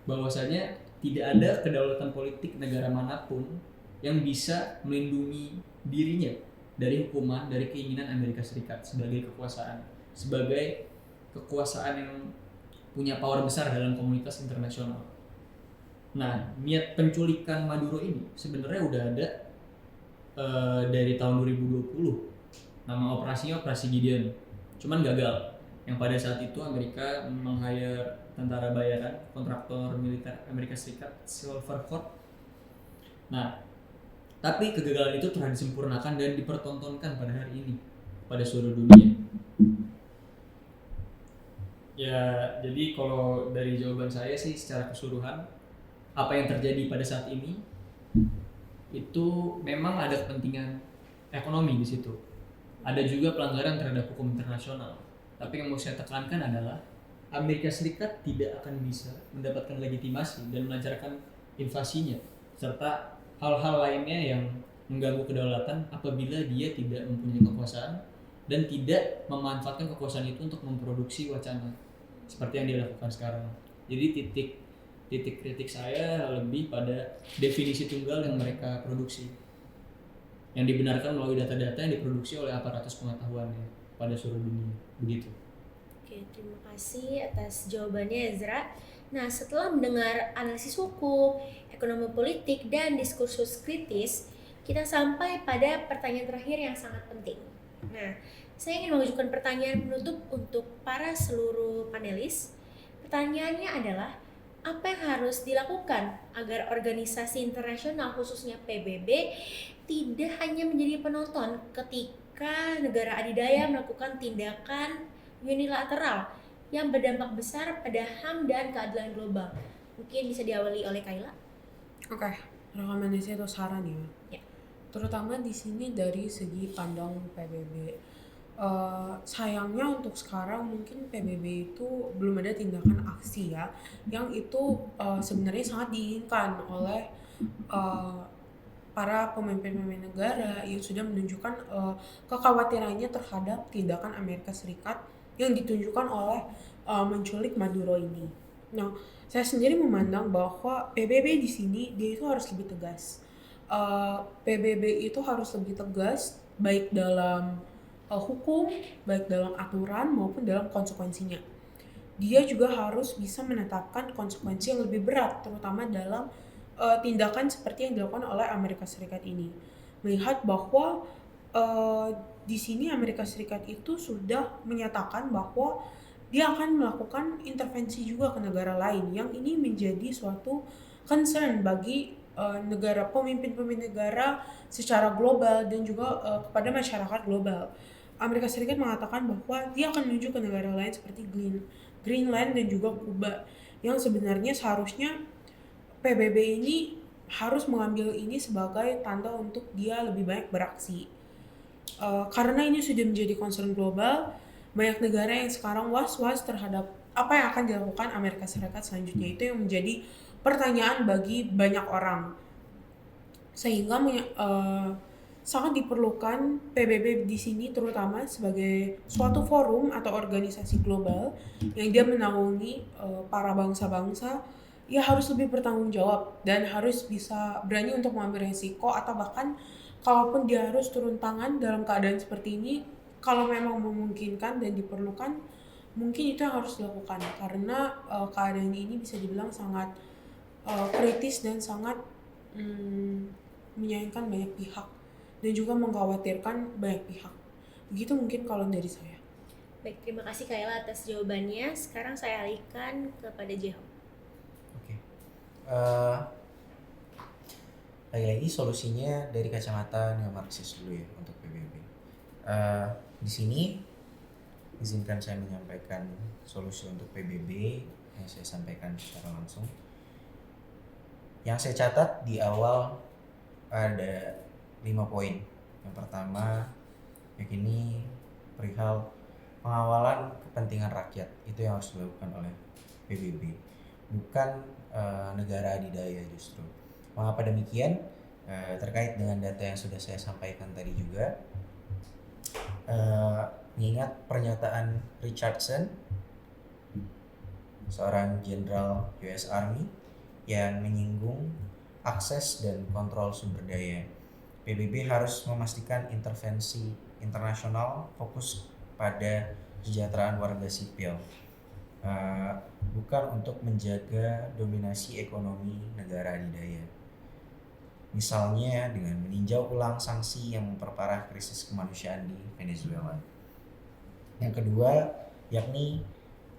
bahwasanya tidak ada kedaulatan politik negara manapun yang bisa melindungi dirinya dari hukuman, dari keinginan Amerika Serikat sebagai kekuasaan yang punya power besar dalam komunitas internasional. Nah, niat penculikan Maduro ini sebenarnya udah ada dari tahun 2020. Nama operasinya Operasi Gideon, cuman gagal. Yang pada saat itu Amerika meng-hire tentara bayaran, kontraktor militer Amerika Serikat, Silver Corps. Nah, tapi kegagalan itu telah disempurnakan dan dipertontonkan pada hari ini pada seluruh dunia. Ya, jadi kalau dari jawaban saya sih secara keseluruhan, apa yang terjadi pada saat ini itu memang ada kepentingan ekonomi di situ. Ada juga pelanggaran terhadap hukum internasional. Tapi yang mau saya tekankan adalah Amerika Serikat tidak akan bisa mendapatkan legitimasi dan melancarkan invasinya serta hal-hal lainnya yang mengganggu kedaulatan apabila dia tidak mempunyai kekuasaan dan tidak memanfaatkan kekuasaan itu untuk memproduksi wacana seperti yang dilakukan sekarang. Jadi titik kritik saya lebih pada definisi tunggal yang mereka produksi, yang dibenarkan melalui data-data yang diproduksi oleh aparatus pengetahuannya pada seluruh dunia. Begitu. Oke, terima kasih atas jawabannya Ezra. Nah, setelah mendengar analisis hukum, ekonomi politik, dan diskursus kritis, kita sampai pada pertanyaan terakhir yang sangat penting. Nah, saya ingin mengajukan pertanyaan penutup untuk para seluruh panelis. Pertanyaannya adalah, apa yang harus dilakukan agar organisasi internasional khususnya PBB tidak hanya menjadi penonton ketika negara adidaya melakukan tindakan unilateral yang berdampak besar pada HAM dan keadilan global? Mungkin bisa diawali oleh Kayla. Oke, rekomendasi atau saran ya. Ya. Terutama di sini dari segi pandang PBB. Sayangnya untuk sekarang mungkin PBB itu belum ada tindakan aksi ya, yang itu sebenarnya sangat diinginkan oleh para pemimpin-pemimpin negara yang sudah menunjukkan kekhawatirannya terhadap tindakan Amerika Serikat yang ditunjukkan oleh menculik Maduro ini. Nah, saya sendiri memandang bahwa PBB di sini dia itu harus lebih tegas. PBB itu harus lebih tegas baik dalam hukum, baik dalam aturan maupun dalam konsekuensinya. Dia juga harus bisa menetapkan konsekuensi yang lebih berat, terutama dalam tindakan seperti yang dilakukan oleh Amerika Serikat ini. melihat bahwa di sini Amerika Serikat itu sudah menyatakan bahwa dia akan melakukan intervensi juga ke negara lain, yang ini menjadi suatu concern bagi pemimpin-pemimpin negara secara global dan juga kepada masyarakat global. Amerika Serikat mengatakan bahwa dia akan menuju ke negara lain seperti Greenland dan juga Kuba, yang sebenarnya seharusnya PBB ini harus mengambil ini sebagai tanda untuk dia lebih banyak beraksi. Karena ini sudah menjadi concern global, banyak negara yang sekarang was-was terhadap apa yang akan dilakukan Amerika Serikat selanjutnya. Itu yang menjadi pertanyaan bagi banyak orang. Sehingga sangat diperlukan PBB di sini terutama sebagai suatu forum atau organisasi global yang dia menaungi para bangsa-bangsa, ya harus lebih bertanggung jawab dan harus bisa berani untuk mengambil resiko, atau bahkan kalaupun dia harus turun tangan dalam keadaan seperti ini, kalau memang memungkinkan dan diperlukan, mungkin itu yang harus dilakukan, karena keadaan ini bisa dibilang sangat kritis dan sangat menyayangkan banyak pihak dan juga mengkhawatirkan banyak pihak. Begitu mungkin kalau dari saya. Baik, terima kasih Kayla atas jawabannya. Sekarang saya alihkan kepada Jeho. Oke. Lagi-lagi solusinya dari kacamata neo-Marxis dulu ya untuk PBB. Di sini izinkan saya menyampaikan solusi untuk PBB yang saya sampaikan secara langsung. Yang saya catat di awal ada 5 poin. Yang pertama, yakini perihal pengawalan kepentingan rakyat. Itu yang harus dilakukan oleh PBB, bukan negara adidaya justru. Mengapa demikian? Terkait dengan data yang sudah saya sampaikan tadi juga, mengingat pernyataan Richardson, seorang jenderal US Army yang menyinggung akses dan kontrol sumber daya. PBB harus memastikan intervensi internasional fokus pada kesejahteraan warga sipil, bukan untuk menjaga dominasi ekonomi negara adidaya. Misalnya dengan meninjau ulang sanksi yang memperparah krisis kemanusiaan di Venezuela. Yang kedua, yakni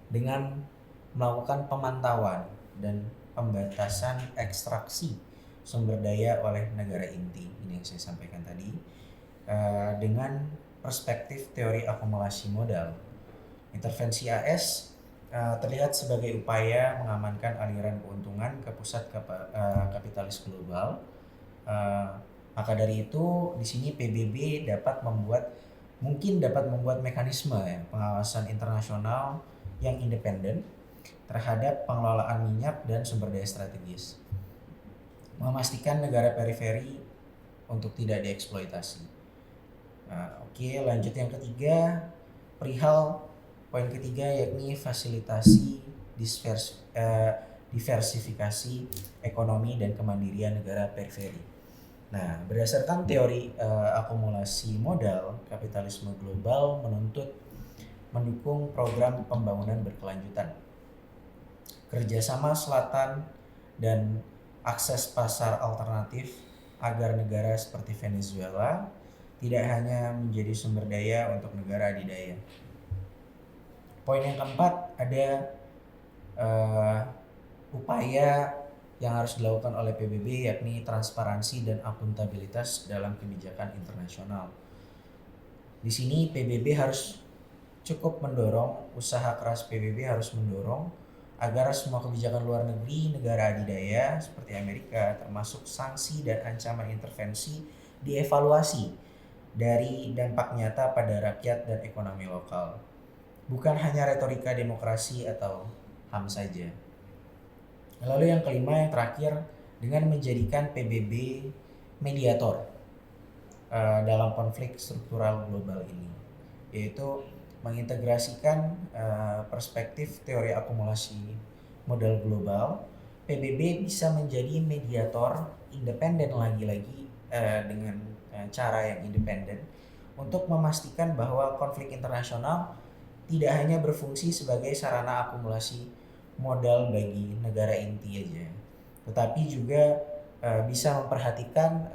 dengan melakukan pemantauan dan pembatasan ekstraksi sumber daya oleh negara inti, ini yang saya sampaikan tadi, dengan perspektif teori akumulasi modal. Intervensi AS terlihat sebagai upaya mengamankan aliran keuntungan ke pusat kapitalis global. Maka dari itu di sini PBB mungkin dapat membuat mekanisme pengawasan internasional yang independen terhadap pengelolaan minyak dan sumber daya strategis, memastikan negara periferi untuk tidak dieksploitasi. Oke, lanjut yang ketiga, perihal poin ketiga yakni fasilitasi diversifikasi ekonomi dan kemandirian negara periferi. Nah, berdasarkan teori akumulasi modal, kapitalisme global mendukung program pembangunan berkelanjutan, kerjasama selatan, dan akses pasar alternatif agar negara seperti Venezuela tidak hanya menjadi sumber daya untuk negara adidaya. Poin yang keempat, ada upaya yang harus dilakukan oleh PBB yakni transparansi dan akuntabilitas dalam kebijakan internasional. Di sini PBB harus cukup mendorong, usaha keras PBB harus mendorong agar semua kebijakan luar negeri negara adidaya seperti Amerika, termasuk sanksi dan ancaman intervensi, dievaluasi dari dampak nyata pada rakyat dan ekonomi lokal, bukan hanya retorika demokrasi atau HAM saja. Lalu yang kelima, yang terakhir, dengan menjadikan PBB mediator dalam konflik struktural global ini, yaitu mengintegrasikan perspektif teori akumulasi modal global. PBB bisa menjadi mediator independen lagi-lagi dengan cara yang independen untuk memastikan bahwa konflik internasional tidak hanya berfungsi sebagai sarana akumulasi modal bagi negara inti aja, tetapi juga bisa memperhatikan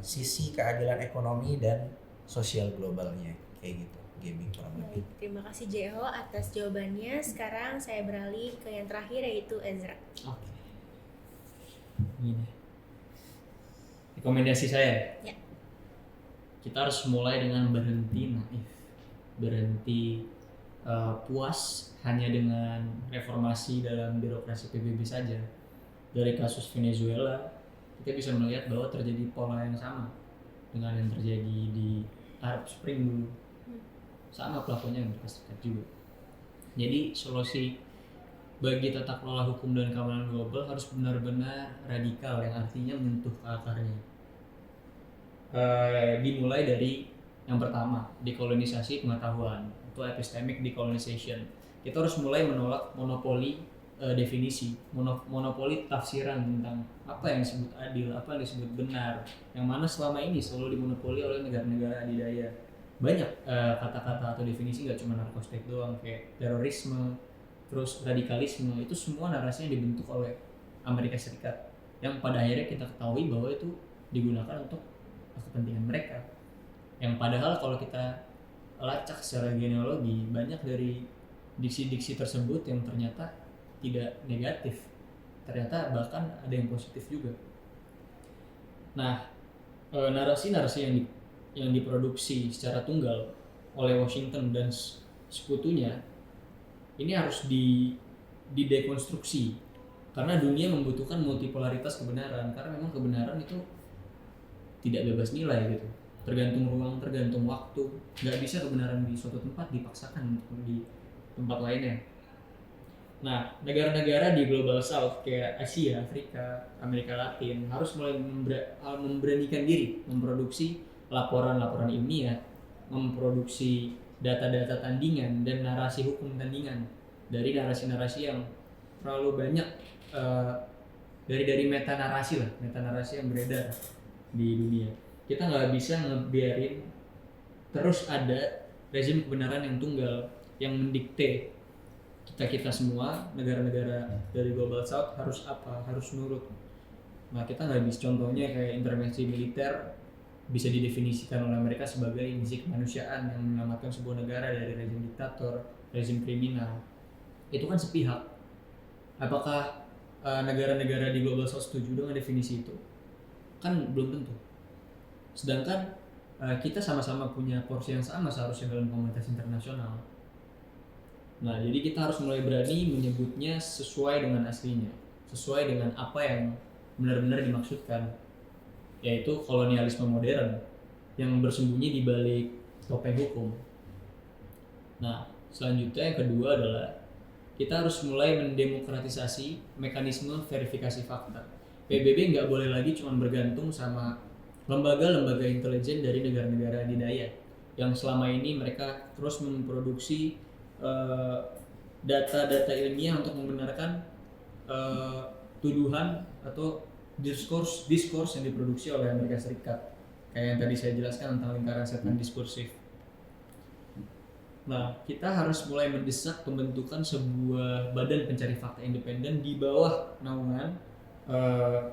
sisi keadilan ekonomi dan sosial globalnya kayak gitu, Gaby kurang lebih. Baik, terima kasih JO atas jawabannya. Sekarang saya beralih ke yang terakhir yaitu Ezra. Oke. Gini. Rekomendasi saya. Ya. Kita harus mulai dengan berhenti naif, berhenti puas hanya dengan reformasi dalam birokrasi PBB saja. Dari kasus Venezuela, kita bisa melihat bahwa terjadi pola yang sama dengan yang terjadi di Arab Spring dulu. Sama pelakunya Amerika Serikat juga. Jadi solusi bagi tata kelola hukum dan keamanan global harus benar-benar radikal, yang artinya menyentuh ke akarnya. Dimulai dari yang pertama, dekolonisasi pengetahuan atau epistemic decolonization. Kita harus mulai menolak monopoli definisi, monopoli tafsiran tentang apa yang disebut adil, apa yang disebut benar, yang mana selama ini selalu dimonopoli oleh negara-negara adidaya. Banyak kata-kata atau definisi, nggak cuma narkotik doang, kayak terorisme, terus radikalisme, itu semua narasinya dibentuk oleh Amerika Serikat, yang pada akhirnya kita ketahui bahwa itu digunakan untuk kepentingan mereka. Yang padahal kalau kita lacak secara genealogi, banyak dari diksi-diksi tersebut yang ternyata tidak negatif, ternyata bahkan ada yang positif juga. Nah, narasi-narasi yang diproduksi secara tunggal oleh Washington dan sekutunya ini harus didekonstruksi, karena dunia membutuhkan multipolaritas kebenaran, karena memang kebenaran itu tidak bebas nilai gitu, tergantung ruang, tergantung waktu. Nggak bisa kebenaran di suatu tempat dipaksakan untuk di tempat lainnya. Nah, negara-negara di Global South kayak Asia, Afrika, Amerika Latin harus mulai memberanikan diri memproduksi laporan-laporan ilmiah, memproduksi data-data tandingan dan narasi hukum tandingan dari narasi-narasi yang terlalu banyak, dari meta narasi yang beredar di dunia. Kita nggak bisa ngebiarin terus ada rezim kebenaran yang tunggal yang mendikte kita semua, negara-negara dari Global South harus apa, harus nurut. Nah, kita nggak bisa, contohnya kayak intervensi militer bisa didefinisikan oleh mereka sebagai invasi kemanusiaan yang menyelamatkan sebuah negara dari rezim diktator, rezim kriminal. Itu kan sepihak. Apakah negara-negara di Global South setuju dengan definisi itu? Kan belum tentu. Sedangkan kita sama-sama punya porsi yang sama seharusnya dalam komunitas internasional. Nah, jadi kita harus mulai berani menyebutnya sesuai dengan aslinya, sesuai dengan apa yang benar-benar dimaksudkan, yaitu kolonialisme modern yang bersembunyi di balik topeng hukum. Nah, selanjutnya yang kedua adalah kita harus mulai mendemokratisasi mekanisme verifikasi fakta. PBB nggak boleh lagi cuma bergantung sama lembaga-lembaga intelijen dari negara-negara adidaya yang selama ini mereka terus memproduksi data-data ilmiah untuk membenarkan tuduhan atau diskurs yang diproduksi oleh Amerika Serikat, kayak yang tadi saya jelaskan tentang lingkaran setan diskursif. Nah, kita harus mulai mendesak pembentukan sebuah badan pencari fakta independen di bawah naungan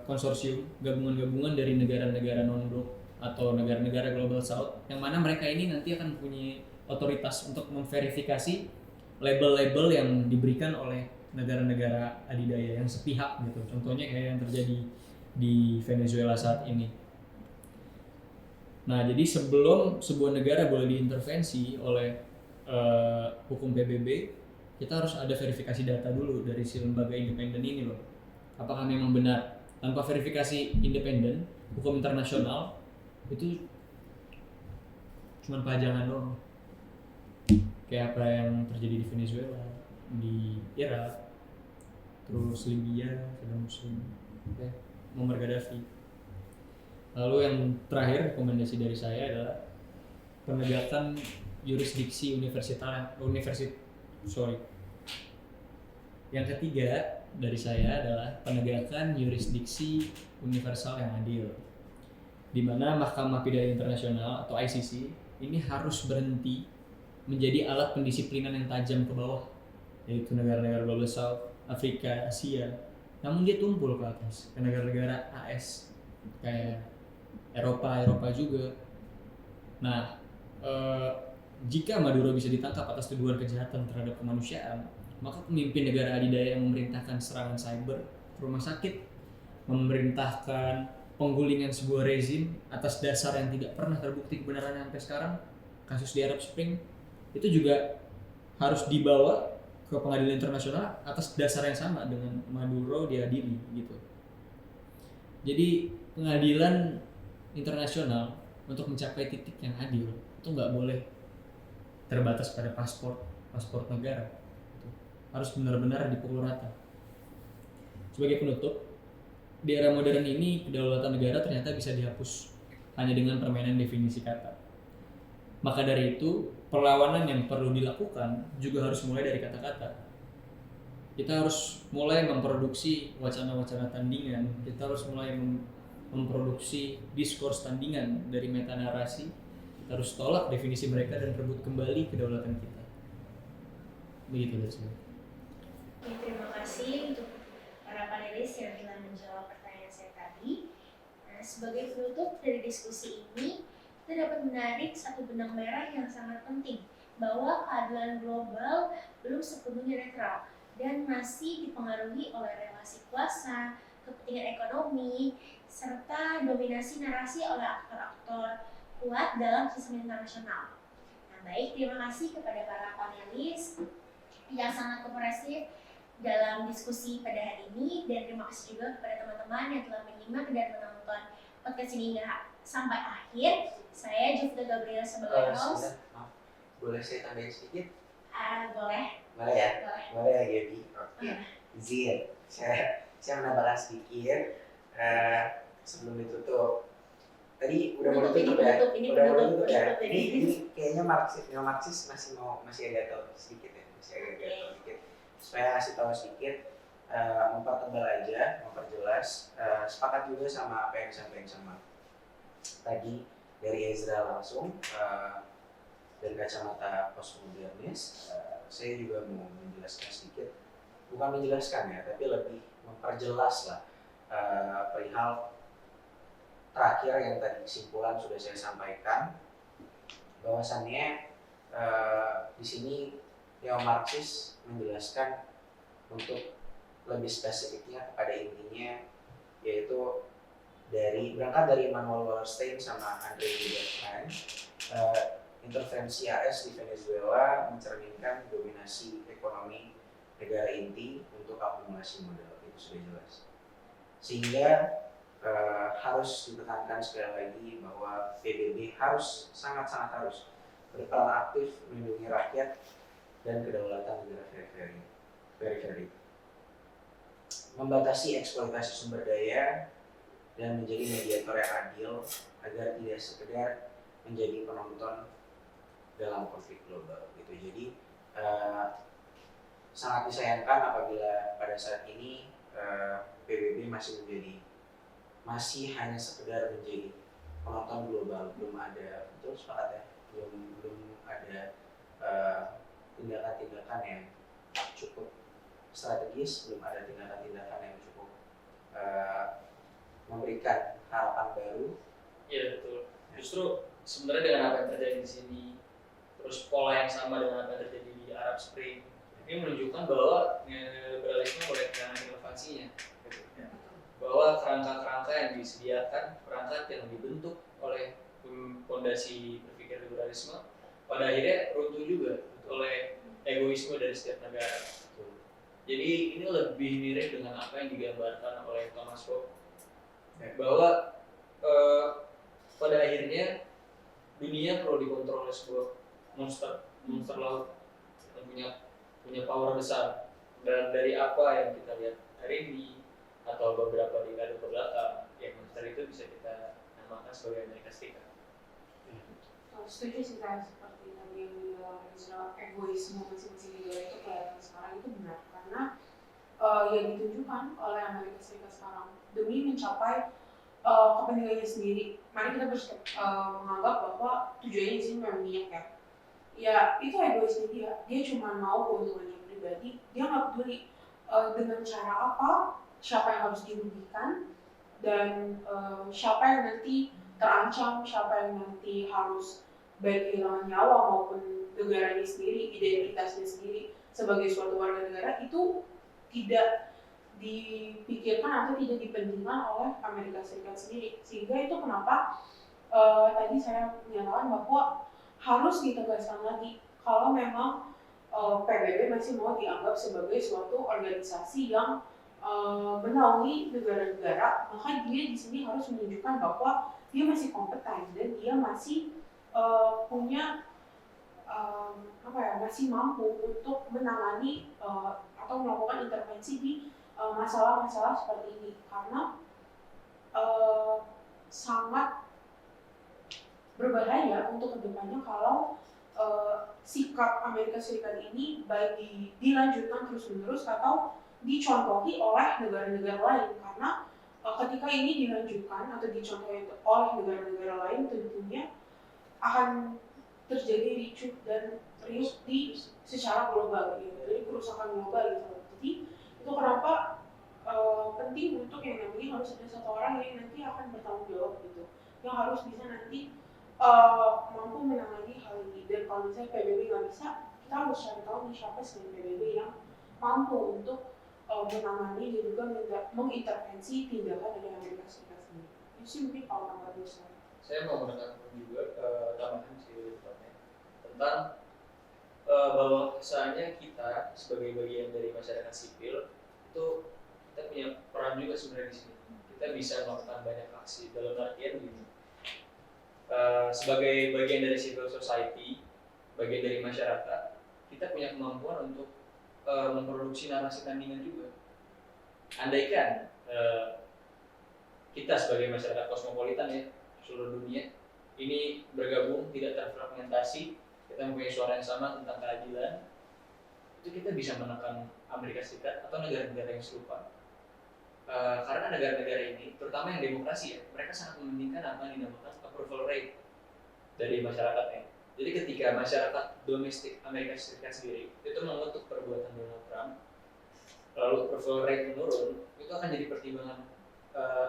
konsorsium, gabungan-gabungan dari negara-negara non-blok atau negara-negara Global South, yang mana mereka ini nanti akan punya otoritas untuk memverifikasi label-label yang diberikan oleh negara-negara adidaya yang sepihak gitu. Contohnya kayak yang terjadi di Venezuela saat ini. Nah, jadi sebelum sebuah negara boleh diintervensi oleh hukum PBB, kita harus ada verifikasi data dulu dari si lembaga independen ini loh. Apakah memang benar? Tanpa verifikasi independen, hukum internasional itu cuma pajangan doang. Kayak apa yang terjadi di Venezuela, di Irak, terus Libya, Saddam Hussein, Muammar Gaddafi. Lalu yang terakhir rekomendasi dari saya adalah penegakan yurisdiksi Yang ketiga dari saya adalah penegakan yurisdiksi universal yang adil, di mana Mahkamah Pidana Internasional atau ICC ini harus berhenti menjadi alat pendisiplinan yang tajam ke bawah, yaitu negara-negara Global South, Afrika, Asia, namun dia tumpul ke atas ke negara-negara AS kayak Eropa juga. Nah, jika Maduro bisa ditangkap atas tuduhan kejahatan terhadap kemanusiaan, maka pemimpin negara adidaya yang memerintahkan serangan cyber ke rumah sakit, memerintahkan penggulingan sebuah rezim atas dasar yang tidak pernah terbukti kebenarannya sampai sekarang, kasus di Arab Spring, itu juga harus dibawa ke pengadilan internasional atas dasar yang sama dengan Maduro diadili gitu. Jadi pengadilan internasional untuk mencapai titik yang adil itu nggak boleh terbatas pada paspor negara, harus benar-benar dipukul rata. Sebagai penutup, di era modern ini kedaulatan negara ternyata bisa dihapus hanya dengan permainan definisi kata. Maka dari itu, perlawanan yang perlu dilakukan juga harus mulai dari kata-kata. Kita harus mulai memproduksi wacana-wacana tandingan, kita harus mulai memproduksi diskurs tandingan dari meta narasi. Kita harus tolak definisi mereka dan rebut kembali kedaulatan kita. Begitu dari saya. Ya, terima kasih untuk para panelis yang telah menjawab pertanyaan saya tadi. Nah, sebagai penutup dari diskusi ini, kita dapat menarik satu benang merah yang sangat penting, bahwa keadilan global belum sepenuhnya netral dan masih dipengaruhi oleh relasi kuasa, kepentingan ekonomi, serta dominasi narasi oleh aktor-aktor kuat dalam sistem internasional. Nah, baik, terima kasih kepada para panelis yang sangat kooperatif dalam diskusi pada hari ini, dan terima kasih juga kepada teman-teman yang telah menyimak dan menonton podcast ini hingga sampai akhir. Saya Jovita Gabriela sebagai host. Maaf, boleh saya tambahin sedikit? Boleh. Boleh ya? Boleh. Boleh ya Gaby? Oke. Izin, saya menambahkan sedikit sebelum ditutup. Tadi udah mau tutup ya? Udah mau tutup ya? Ini kayaknya Marxis masih agak tahu sedikit ya, masih agak tahu sedikit. Supaya ngasih tahu sedikit, memperjelas, sepakat juga sama apa yang disampaikan sama tadi dari Ezra langsung, dari kacamata postmodernis. Saya juga mau menjelaskan sedikit, bukan menjelaskan ya, tapi lebih memperjelas lah perihal terakhir yang tadi kesimpulan sudah saya sampaikan, bahwasannya di sini neo-Marxis menjelaskan untuk lebih spesifiknya pada intinya, yaitu berangkat dari Manuel Wallerstein sama Andre Hidalgo, intervensi AS di Venezuela mencerminkan dominasi ekonomi negara inti untuk akumulasi modal, itu sudah jelas. Sehingga harus ditekankan sekali lagi bahwa PBB sangat-sangat harus berperan aktif melindungi rakyat dan kedaulatan negara periferi, membatasi eksploitasi sumber daya, dan menjadi mediator yang adil agar tidak sekedar menjadi penonton dalam konflik global gitu. Jadi sangat disayangkan apabila pada saat ini PBB masih hanya sekedar menjadi penonton global, belum ada, betul sepakat ya, belum ada tindakan-tindakan yang cukup strategis, belum ada tindakan-tindakan yang cukup memberikan harapan baru. Iya betul. Justru sebenarnya dengan apa yang terjadi di sini, terus pola yang sama dengan apa yang terjadi di Arab Spring, ini menunjukkan bahwa neoliberalisme mulai kehilangan inovasinya. Bahwa kerangka-kerangka yang disediakan, perangkat yang dibentuk oleh fondasi berpikir liberalisme, pada akhirnya runtuh juga oleh egoisme dari setiap negara. Jadi ini lebih mirip dengan apa yang digambarkan oleh Thomas Hobbes, bahwa pada akhirnya dunia perlu dikontrol oleh sebuah monster laut yang punya power besar. Dan dari apa yang kita lihat hari ini atau beberapa dekade kebelakang, yang monster itu bisa kita namakan sebagai Amerika Serikat. Setuju sih saya, seperti tadi yang dibilang istilah egoisme masing-masing negara itu kelihatan sekarang itu benar, karena yang ditunjukkan oleh Amerika Serikat sekarang demi mencapai kepentingannya sendiri. Mari kita menganggap bahwa tujuannya di sini memang minyak ya. Ya itu egoisnya dia cuma mau keuntungannya pribadi, dia nggak peduli dengan cara apa siapa yang harus dirugikan, dan siapa yang nanti terancam, siapa yang nanti harus baik kehilangan nyawa maupun negaranya sendiri, identitasnya sendiri sebagai suatu warga negara, itu tidak dipikirkan atau tidak dipentingkan oleh Amerika Serikat sendiri. Sehingga itu kenapa tadi saya menyatakan bahwa harus ditegaskan lagi kalau memang PBB masih mau dianggap sebagai suatu organisasi yang menaungi negara-negara, maka dia di sini harus menunjukkan bahwa dia masih kompeten dan dia masih punya masih mampu untuk menangani atau melakukan intervensi di masalah-masalah seperti ini, karena sangat berbahaya untuk kedepannya kalau sikap Amerika Serikat ini baik dilanjutkan terus-menerus atau dicontohi oleh negara-negara lain, karena ketika ini dilanjutkan atau dicontohi oleh negara-negara lain, tentunya akan terjadi ricuh dan riuh di secara global gitu, jadi kerusakan global gitu. Jadi itu kenapa penting untuk yang namanya harus ada satu orang yang nanti akan bertanggung jawab gitu, yang harus bisa nanti mampu menangani hal ini. Dan kalau misalnya PBB nggak bisa, kita harus cari tahu nih siapa sih PBB yang mampu untuk menangani dan juga mengintervensi tindakan dari Amerika Serikat sendiri. Itu sih mungkin kalau tambah Saya mau menambahkan juga tambahan sih tentang bahwasanya kita sebagai bagian dari masyarakat sipil itu kita punya peran juga sebenarnya di sini. Kita bisa melakukan banyak aksi dalam artian gini. Sebagai bagian dari civil society, bagian dari masyarakat, kita punya kemampuan untuk memproduksi narasi tandingan juga. Andaikan kita sebagai masyarakat kosmopolitan ya, seluruh dunia ini bergabung, tidak terfragmentasi, kita mempunyai suara yang sama tentang keadilan, itu kita bisa menekan Amerika Serikat atau negara-negara yang serupa. Karena negara-negara ini, terutama yang demokrasi ya, mereka sangat mementingkan apa yang dinamakan approval rate dari masyarakatnya. Jadi ketika masyarakat domestik Amerika Serikat sendiri itu mengutuk perbuatan Donald Trump, lalu approval rate menurun, itu akan jadi pertimbangan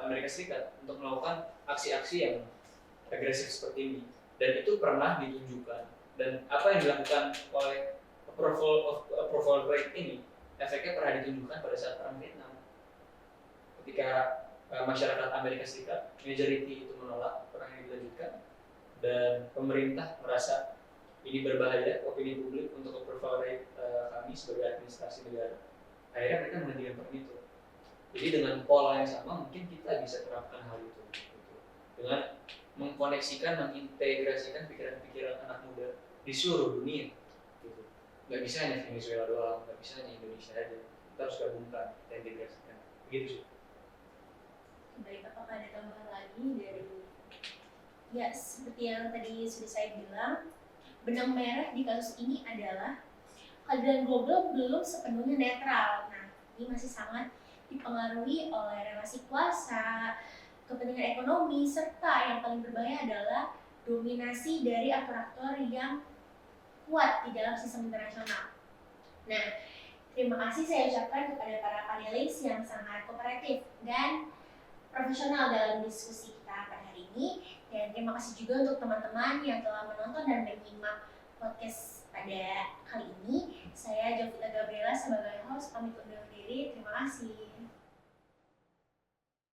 Amerika Serikat untuk melakukan aksi-aksi yang agresif seperti ini. Dan itu pernah ditunjukkan. Dan apa yang dilakukan oleh approval rate ini, efeknya pernah ditunjukkan pada saat perang Vietnam. Ketika masyarakat Amerika Serikat, majority itu menolak perang yang dilanjutkan, dan pemerintah merasa ini berbahaya opini publik untuk approval rate kami sebagai administrasi negara. Akhirnya mereka menghentikan perang itu. Jadi dengan pola yang sama mungkin kita bisa terapkan hal itu gitu. Dengan mengkoneksikan, mengintegrasikan pikiran-pikiran anak muda di seluruh dunia gitu. Gak bisa hanya Venezuela doang, gak bisa hanya Indonesia aja. Kita harus gabungkan dan integrasikan. Begitu sih. Baik, apakah ada tambahan lagi dari? Ya, seperti yang tadi sudah saya bilang, benang merah di kasus ini adalah keadilan global belum sepenuhnya netral. Nah, ini masih sangat dipengaruhi oleh relasi kuasa, kepentingan ekonomi, serta yang paling berbahaya adalah dominasi dari aktor-aktor yang kuat di dalam sistem internasional. Nah, terima kasih saya ucapkan kepada para panelis yang sangat kooperatif dan profesional dalam diskusi kita pada hari ini. Dan terima kasih juga untuk teman-teman yang telah menonton dan menyimak podcast pada kali ini. Saya Jovita Gabriela sebagai host pamit undur diri. Terima kasih.